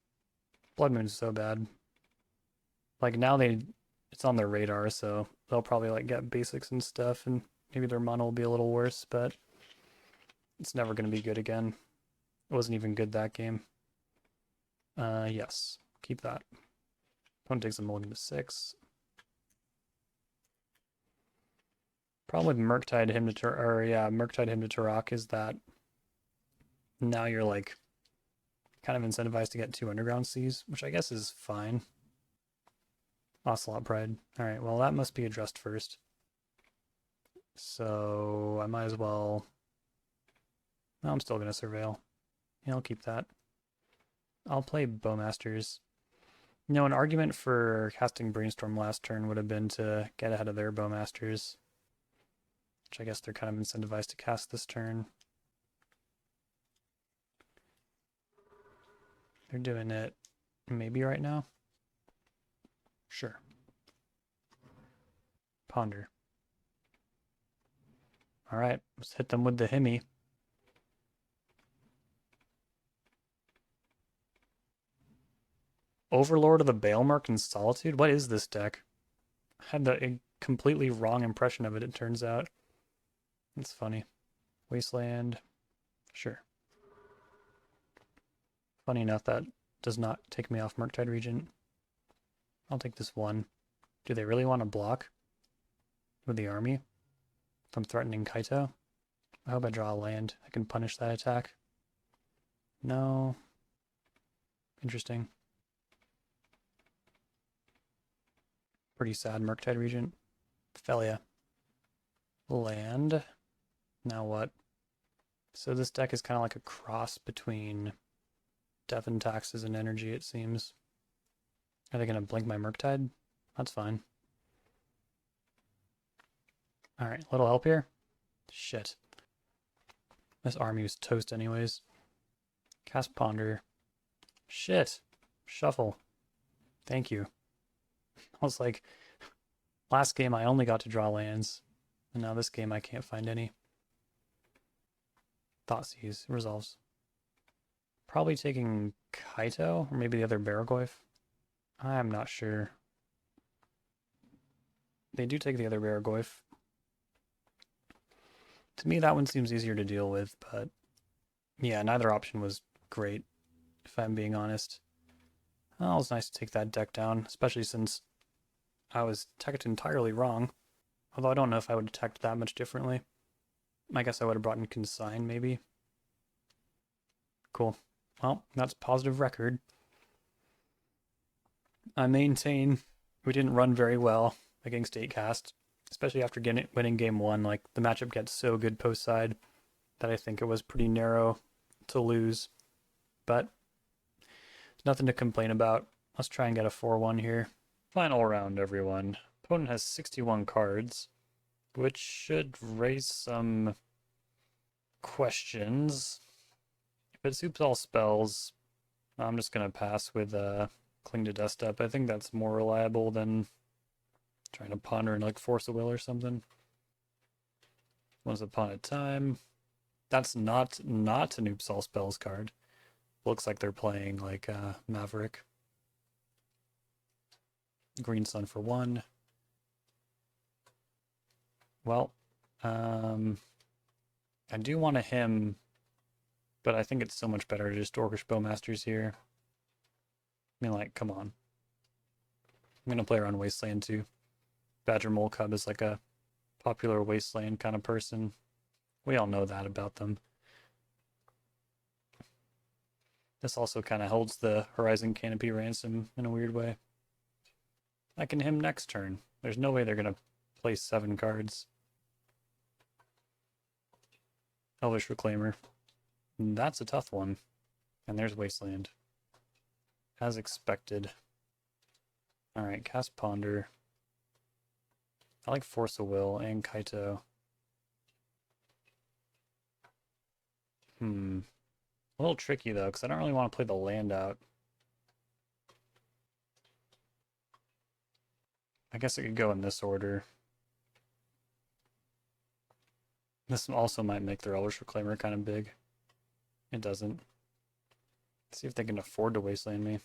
Blood Moon's so bad. Like, now they it's on their radar, so they'll probably like get basics and stuff, and maybe their mono will be a little worse, but it's never going to be good again. It wasn't even good that game. Yes, keep that. Opponent takes a mulligan to 6. Problem with Murktide him to Murktide him to Tourach is that now you're like kind of incentivized to get 2 underground seas, which I guess is fine. Ocelot Pride. Alright, well that must be addressed first. So I might as well... No, I'm still going to Surveil. Yeah, I'll keep that. I'll play Bowmasters. You know, an argument for casting Brainstorm last turn would have been to get ahead of their Bowmasters, which I guess they're kind of incentivized to cast this turn. They're doing it maybe right now. Sure. Ponder. All right, let's hit them with the Hemi. Overlord of the Balemark and Solitude? What is this deck? I had a completely wrong impression of it, it turns out. That's funny. Wasteland. Sure. Funny enough, that does not take me off Murktide Regent. I'll take this 1. Do they really want to block with the army? If I'm threatening Kaito? I hope I draw a land. I can punish that attack. No. Interesting. Pretty sad Murktide Regent. Felia. Land. Now what? So this deck is kind of like a cross between Death and Taxes and Energy, it seems. Are they going to blink my Murktide? That's fine. Alright, little help here? Shit. This army was toast anyways. Cast Ponder. Shit. Shuffle. Thank you. I was like, last game I only got to draw lands, and now this game I can't find any. Thoughtseize resolves. Probably taking Kaito, or maybe the other Baragoyf. I'm not sure. They do take the other Baragoyf. To me, that one seems easier to deal with, but yeah, neither option was great, if I'm being honest. Well, it was nice to take that deck down, especially since I was teched entirely wrong. Although I don't know if I would have teched that much differently. I guess I would have brought in Consign, maybe. Cool. Well, that's a positive record. I maintain we didn't run very well against 8cast, especially after winning game 1. Like, the matchup gets so good post side that I think it was pretty narrow to lose. But nothing to complain about. Let's try and get a 4-1 here. Final round, everyone. Opponent has 61 cards, which should raise some questions. If it soups all spells, I'm just going to pass with Cling to Dust Up. I think that's more reliable than trying to ponder and like Force a Will or something. Once Upon a Time. That's not an Oops All Spells card. Looks like they're playing like Maverick. Green Sun for 1. Well, I do want a Hymn, but I think it's so much better to just Orcish Bowmasters here. I mean, like, come on. I'm going to play around Wasteland too. Badger Mole Cub is like a popular Wasteland kind of person. We all know that about them. This also kind of holds the Horizon Canopy ransom in a weird way. I can Hymn next turn. There's no way they're going to play 7 cards. Elvish Reclaimer. That's a tough one. And there's Wasteland. As expected. Alright, cast Ponder. I like Force of Will and Kaito. A little tricky though, because I don't really want to play the land out. I guess it could go in this order. This also might make their Elvish Reclaimer kind of big. It doesn't. Let's see if they can afford to Wasteland me.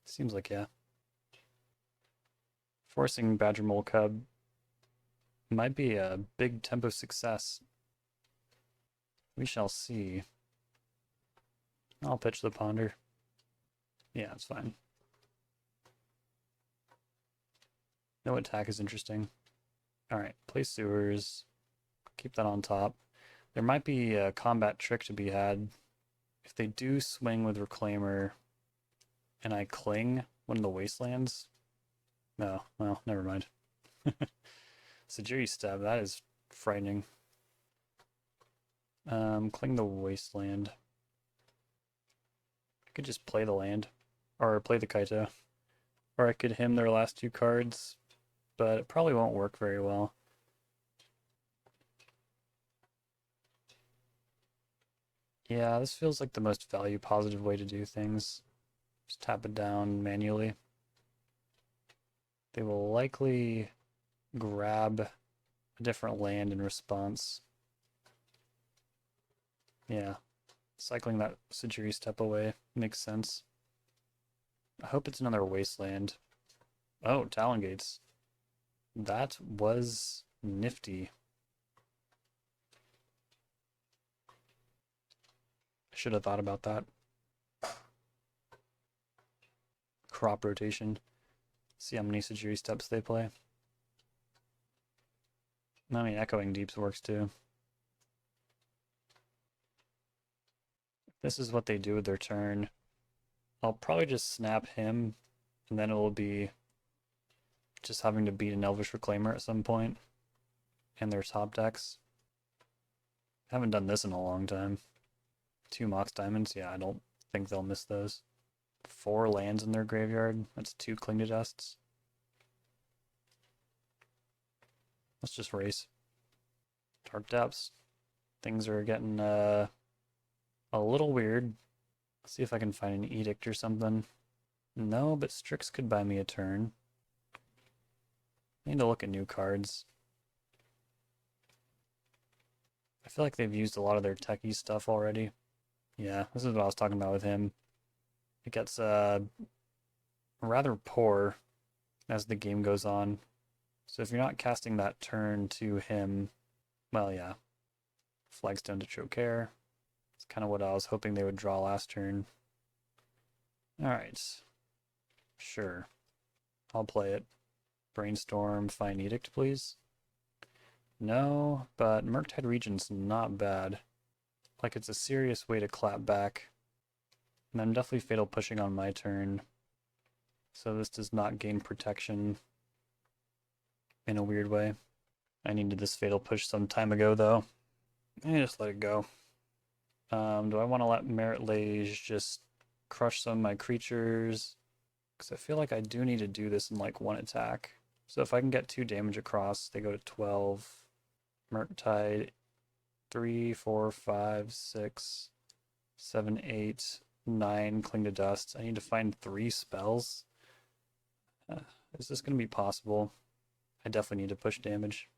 Seems like yeah. Forcing Badger Mole Cub might be a big tempo success. We shall see. I'll pitch the Ponder. Yeah, it's fine. No attack is interesting. Alright, play Sewers. Keep that on top. There might be a combat trick to be had. If they do swing with Reclaimer and I cling one of the Wastelands. No, well, never mind. Sajiri Stab, that is frightening. Cling the Wasteland. I could just play the land. Or play the Kaito. Or I could him their last 2 cards. But it probably won't work very well. Yeah, this feels like the most value positive way to do things. Just tap it down manually. They will likely grab a different land in response. Yeah, cycling that Sajiri step away makes sense. I hope it's another Wasteland. Oh, Talon Gates. That was nifty. I should have thought about that. Crop rotation. See how many Sajiri steps they play. I mean, Echoing Deeps works too. This is what they do with their turn. I'll probably just snap him, and then it will be just having to beat an Elvish Reclaimer at some point, and their top decks. I haven't done this in a long time. 2 Mox Diamonds, yeah, I don't think they'll miss those. 4 lands in their graveyard, that's 2 Cling to Dusts. Let's just race. Dark Depths. Things are getting a little weird. Let's see if I can find an Edict or something. No, but Strix could buy me a turn. I need to look at new cards. I feel like they've used a lot of their techie stuff already. Yeah, this is what I was talking about with him. It gets rather poor as the game goes on. So if you're not casting that turn to him, well, yeah. Flagstone to Chokair. It's kind of what I was hoping they would draw last turn. Alright. Sure. I'll play it. Brainstorm, find Edict, please. No, but Murktide Regent's not bad. Like, it's a serious way to clap back. And I'm definitely Fatal Pushing on my turn. So this does not gain protection in a weird way. I needed this Fatal Push some time ago, though. Just let it go. Do I want to let mrsj just crush some of my creatures? Because I feel like I do need to do this in like 1 attack. So if I can get 2 damage across, they go to 12. Murktide, 3, 4, 5, 6, 7, 8, 9, Cling to Dust. I need to find 3 spells. Is this going to be possible? I definitely need to push damage.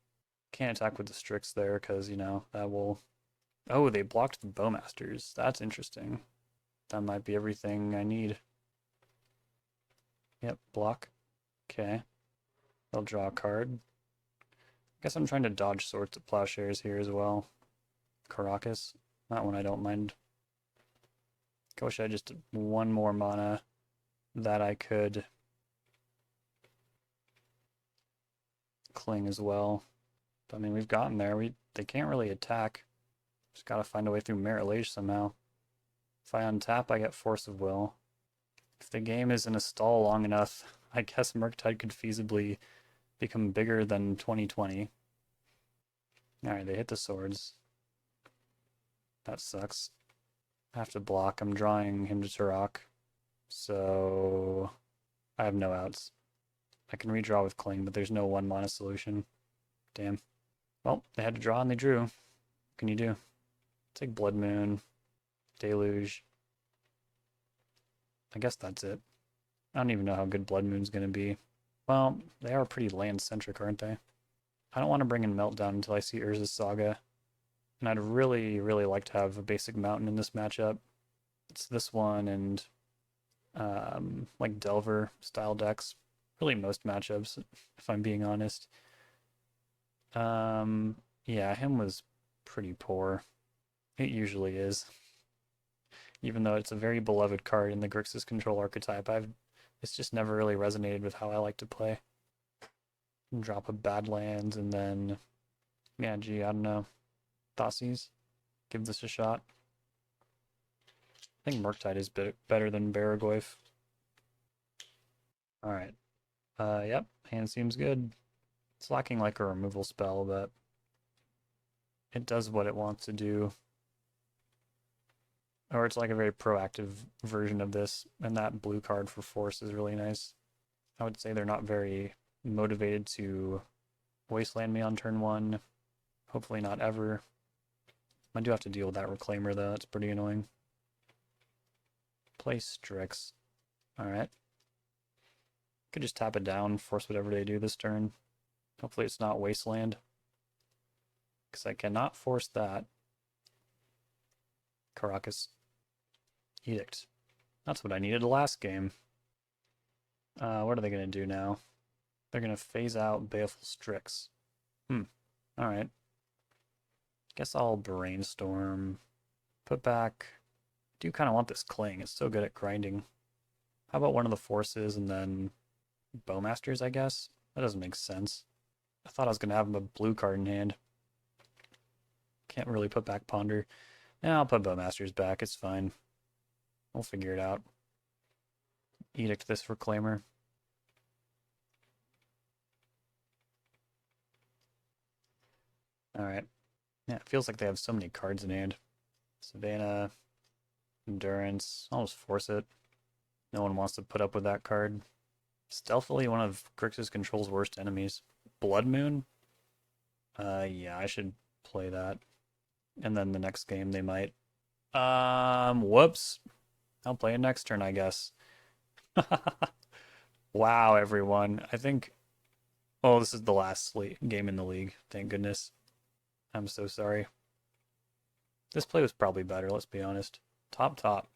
Can't attack with the Strix there because, you know, that will... Oh, they blocked the Bowmasters. That's interesting. That might be everything I need. Yep, block. Okay. They'll draw a card. Guess I'm trying to dodge Swords to Plowshares here as well. Caracas. That one I don't mind. I wish I just did 1 more mana that I could cling as well. But, I mean, we've gotten there. They can't really attack. Just gotta find a way through mrsj somehow. If I untap, I get Force of Will. If the game is in a stall long enough, I guess Murktide could feasibly become bigger than 2020. Alright, they hit the swords. That sucks. I have to block. I'm drawing him to Tourach. So I have no outs. I can redraw with Cling, but there's no 1 mana solution. Damn. Well, they had to draw and they drew. What can you do? Take Blood Moon. Deluge. I guess that's it. I don't even know how good Blood Moon's gonna be. Well, they are pretty land-centric, aren't they? I don't want to bring in Meltdown until I see Urza's Saga. And I'd really, really like to have a basic mountain in this matchup. It's this one and like Delver style decks. Really most matchups, if I'm being honest. Yeah, him was pretty poor. It usually is. Even though it's a very beloved card in the Grixis Control archetype, it's just never really resonated with how I like to play. Drop a Badlands and then, yeah, gee, I don't know. Thoughtseize. Give this a shot. I think Murktide is better than Baragoyf. Alright. Yep, hand seems good. It's lacking like a removal spell, but it does what it wants to do. Or it's like a very proactive version of this, and that blue card for Force is really nice. I would say they're not very motivated to wasteland me on turn 1. Hopefully not ever. I do have to deal with that Reclaimer though, that's pretty annoying. Play Strix. Alright. Could just tap it down, force whatever they do this turn. Hopefully it's not wasteland. Because I cannot force that. Caracas. Edict. That's what I needed last game. What are they going to do now? They're going to phase out Baleful Strix. Alright. Guess I'll Brainstorm. Put back... I do kind of want this Cling. It's so good at grinding. How about one of the forces and then Bowmasters, I guess? That doesn't make sense. I thought I was going to have a blue card in hand. Can't really put back Ponder. Yeah, I'll put Bowmasters back. It's fine. We'll figure it out. Edict this Reclaimer. Alright. Yeah, it feels like they have so many cards in hand. Savannah, Endurance. I'll just force it. No one wants to put up with that card. Stealthily one of Grixis Control's worst enemies. Blood Moon? Yeah, I should play that. And then the next game they might. Whoops. I'll play it next turn, I guess. Wow, everyone. I think... Oh, this is the last game in the league. Thank goodness. I'm so sorry. This play was probably better, let's be honest. Top.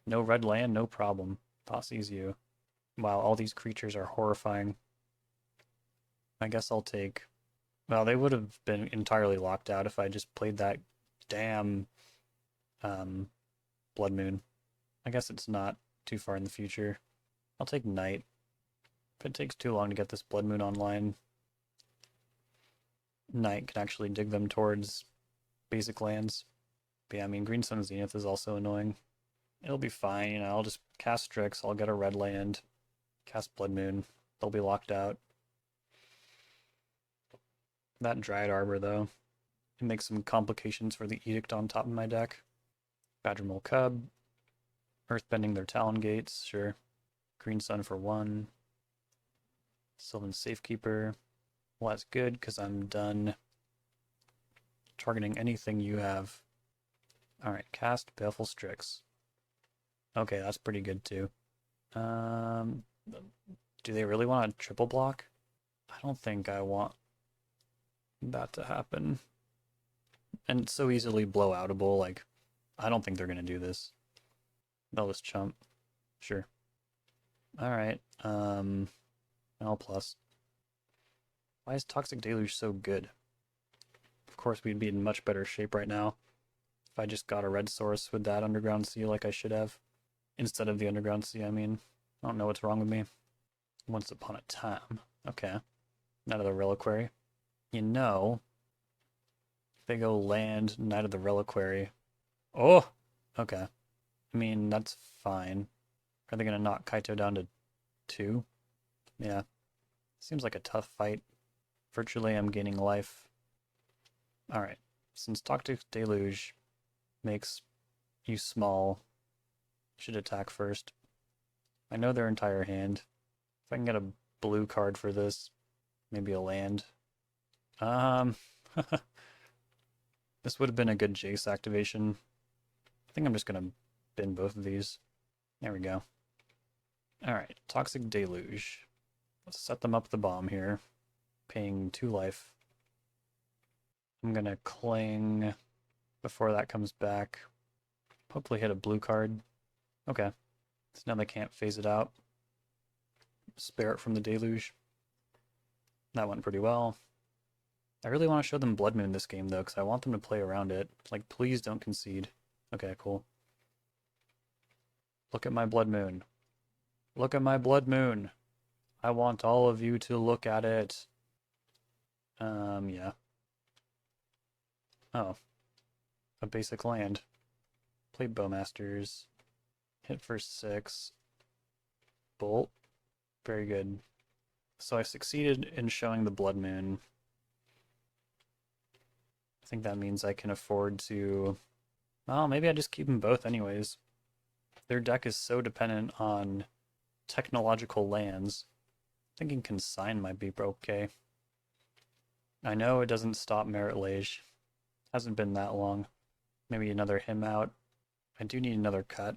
No red land, no problem. Thoughtseize you. Wow, all these creatures are horrifying. I guess I'll take... Well, they would have been entirely locked out if I just played that damn Blood Moon. I guess it's not too far in the future. I'll take Knight. If it takes too long to get this Blood Moon online, Knight can actually dig them towards basic lands. But yeah, I mean, Green Sun Zenith is also annoying. It'll be fine, you know, I'll just cast Strix, I'll get a red land, cast Blood Moon, they'll be locked out. That Dryad Arbor, though, it makes some complications for the Edict on top of my deck. Badgermole Cub, Earthbending their Talon Gates, sure. Green Sun for 1. Sylvan Safekeeper. Well, that's good, because I'm done targeting anything you have. Alright, cast Baleful Strix. Okay, that's pretty good, too. Do they really want a triple block? I don't think I want that to happen. And it's so easily blowoutable, like, I don't think they're going to do this. They'll just chump. Sure. Alright, L+. Why is Toxic Deluge so good? Of course, we'd be in much better shape right now if I just got a red source with that Underground Sea like I should have. Instead of the Underground Sea, I mean. I don't know what's wrong with me. Once upon a time. Okay. Knight of the Reliquary. You know, if they go land Knight of the Reliquary. Oh! Okay. I mean, that's fine. Are they going to knock Kaito down to 2? Yeah. Seems like a tough fight. Virtually, I'm gaining life. Alright. Since Toxic Deluge makes you small, you should attack first. I know their entire hand. If I can get a blue card for this, maybe a land. This would have been a good Jace activation. I think I'm just going to bin both of these. There we go. Alright, Toxic Deluge. Let's set them up the bomb here. Paying 2 life. I'm going to Cling before that comes back. Hopefully hit a blue card. Okay. So now they can't phase it out. Spare it from the deluge. That went pretty well. I really want to show them Blood Moon this game, though, because I want them to play around it. Like, please don't concede. Okay, cool. Look at my Blood Moon. Look at my Blood Moon. I want all of you to look at it. Yeah. Oh. A basic land. Play Bowmasters. Hit for 6. Bolt. Very good. So I succeeded in showing the Blood Moon. I think that means I can afford to... Well, maybe I just keep them both anyways. Their deck is so dependent on technological lands. Thinking Consign might be okay. I know it doesn't stop mrsj. Hasn't been that long. Maybe another hymn out. I do need another cut.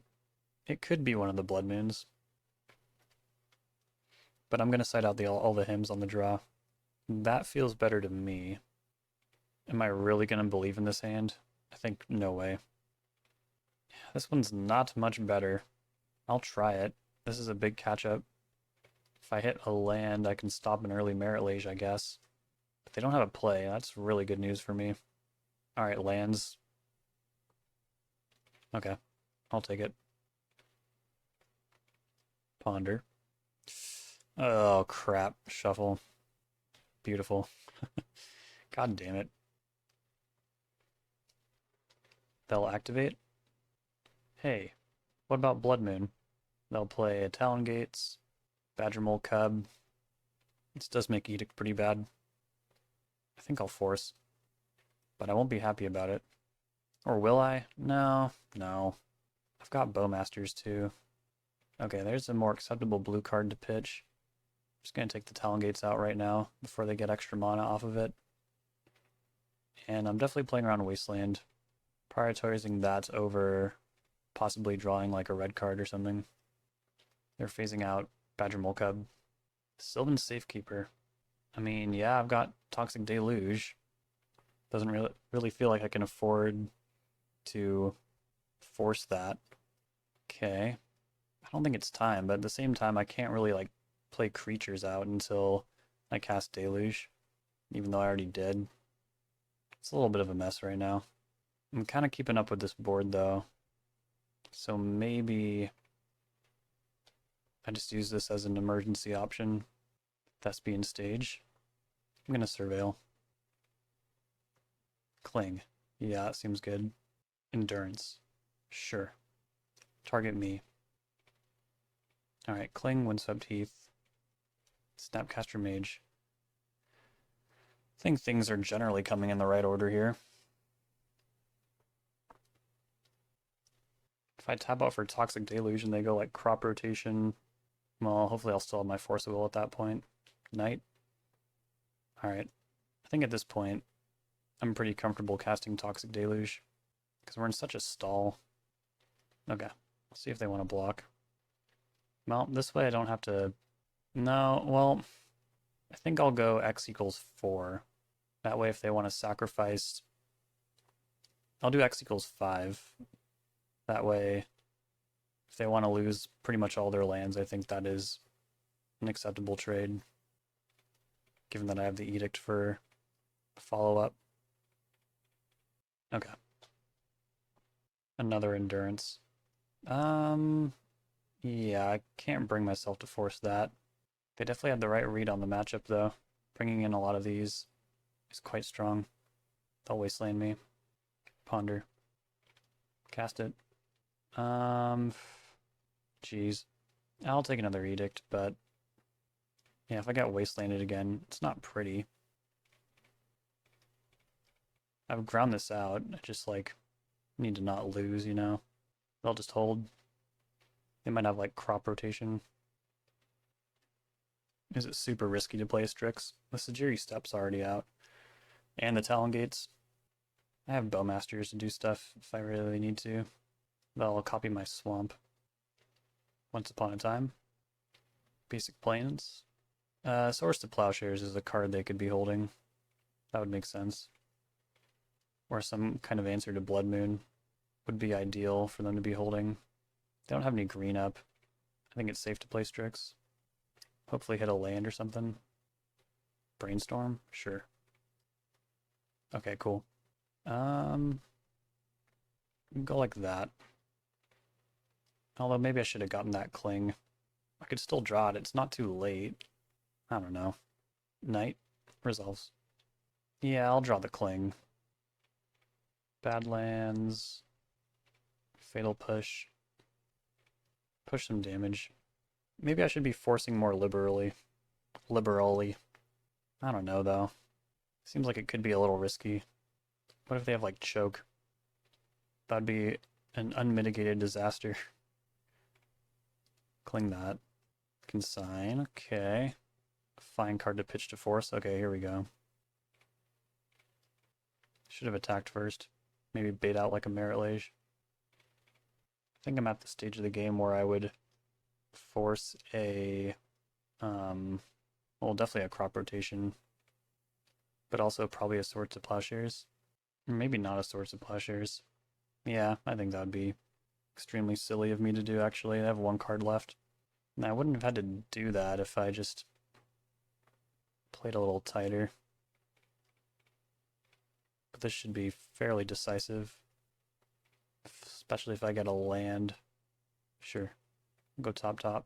It could be one of the Blood Moons. But I'm going to side out all the hymns on the draw. That feels better to me. Am I really going to believe in this hand? I think no way. This one's not much better. I'll try it. This is a big catch-up. If I hit a land, I can stop an early mrsj, I guess. But they don't have a play. That's really good news for me. Alright, lands. Okay, I'll take it. Ponder. Oh, crap. Shuffle. Beautiful. God damn it. They'll activate. Hey, what about Blood Moon? They'll play Talon Gates, Badgermole Cub. This does make Edict pretty bad. I think I'll force. But I won't be happy about it. Or will I? No. I've got Bowmasters too. Okay, there's a more acceptable blue card to pitch. I'm just going to take the Talon Gates out right now before they get extra mana off of it. And I'm definitely playing around Wasteland. Prioritizing that over possibly drawing like a red card or something. They're phasing out Badgermole Cub. Sylvan Safekeeper. I mean, yeah, I've got Toxic Deluge. Doesn't really feel like I can afford to force that. Okay. I don't think it's time, but at the same time, I can't really like play creatures out until I cast Deluge, even though I already did. It's a little bit of a mess right now. I'm kind of keeping up with this board though, so maybe I just use this as an emergency option. Thespian Stage. I'm gonna Surveil. Cling. Yeah, that seems good. Endurance. Sure. Target me. Alright, Cling, Windswept Heath. Snapcaster Mage. I think things are generally coming in the right order here. If I tap out for Toxic Deluge and they go like Crop Rotation, well, hopefully I'll still have my Force of Will at that point. Knight. Alright. I think at this point, I'm pretty comfortable casting Toxic Deluge, because we're in such a stall. Okay, let's see if they want to block. Well, this way I don't have to... No, well, I think I'll go X equals 4. That way if they want to sacrifice... I'll do X equals 5. That way, if they want to lose pretty much all their lands, I think that is an acceptable trade, given that I have the Edict for follow-up. Okay. Another Endurance. Yeah, I can't bring myself to force that. They definitely had the right read on the matchup, though. Bringing in a lot of these is quite strong. They'll wasteland me. Ponder. Cast it. Jeez. I'll take another Edict, but... Yeah, if I got wastelanded again, it's not pretty. I've ground this out. I just, like, need to not lose, you know? They'll just hold. They might have, like, Crop Rotation. Is it super risky to play Strix? The Sajiri Step's already out. And the Talon Gates. I have Bowmasters to do stuff if I really need to. They'll copy my Swamp. Once Upon a Time. Basic Plains. Swords to Plowshares is a card they could be holding. That would make sense. Or some kind of answer to Blood Moon would be ideal for them to be holding. They don't have any green up. I think it's safe to play Strix. Hopefully hit a land or something. Brainstorm? Sure. Okay, cool. Go like that. Although maybe I should have gotten that cling. I could still draw it. It's not too late. I don't know. Knight resolves. Yeah, I'll draw the cling. Badlands. Fatal push. Push some damage. Maybe I should be forcing more liberally. I don't know, though. Seems like it could be a little risky. What if they have, like, choke? That'd be an unmitigated disaster. Cling that. Consign, okay. Fine card to pitch to force. Okay, here we go. Should have attacked first. Maybe bait out like a mrsj. I think I'm at the stage of the game where I would force a, well, definitely a crop rotation, but also probably a Swords of Plowshares. Maybe not a Swords of Plowshares. Yeah, I think that would be extremely silly of me to do, actually. I have one card left. And I wouldn't have had to do that if I just played a little tighter. But this should be fairly decisive, especially if I get a land. Sure, go top.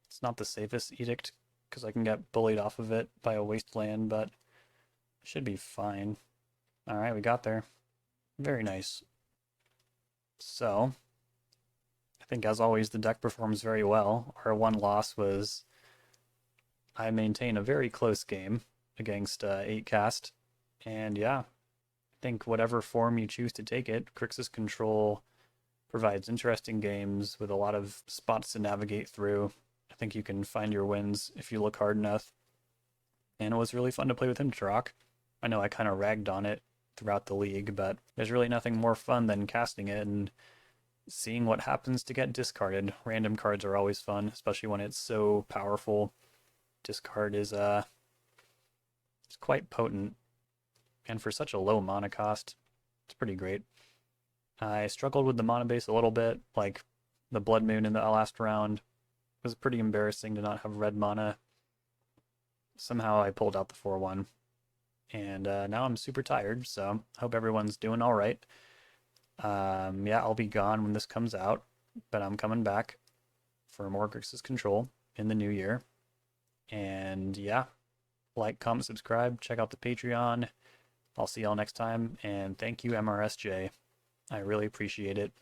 It's not the safest edict because I can get bullied off of it by a wasteland, but it should be fine. Alright, we got there. Very nice. So, I think as always the deck performs very well. Our one loss was I maintain a very close game against 8cast. And yeah, I think whatever form you choose to take it, Grixis Control provides interesting games with a lot of spots to navigate through. I think you can find your wins if you look hard enough. And it was really fun to play with him, Tourach. I know I kind of ragged on it throughout the league, but there's really nothing more fun than casting it and seeing what happens to get discarded. Random cards are always fun, especially when it's so powerful. Discard is it's quite potent, and for such a low mana cost, it's pretty great. I struggled with the mana base a little bit, like the Blood Moon in the last round. It was pretty embarrassing to not have red mana. Somehow I pulled out the 4-1. And now I'm super tired, so hope everyone's doing all right. Yeah, I'll be gone when this comes out, but I'm coming back for more Grixis Control in the new year. And yeah, like, comment, subscribe, check out the Patreon. I'll see y'all next time, and thank you, MRSJ. I really appreciate it.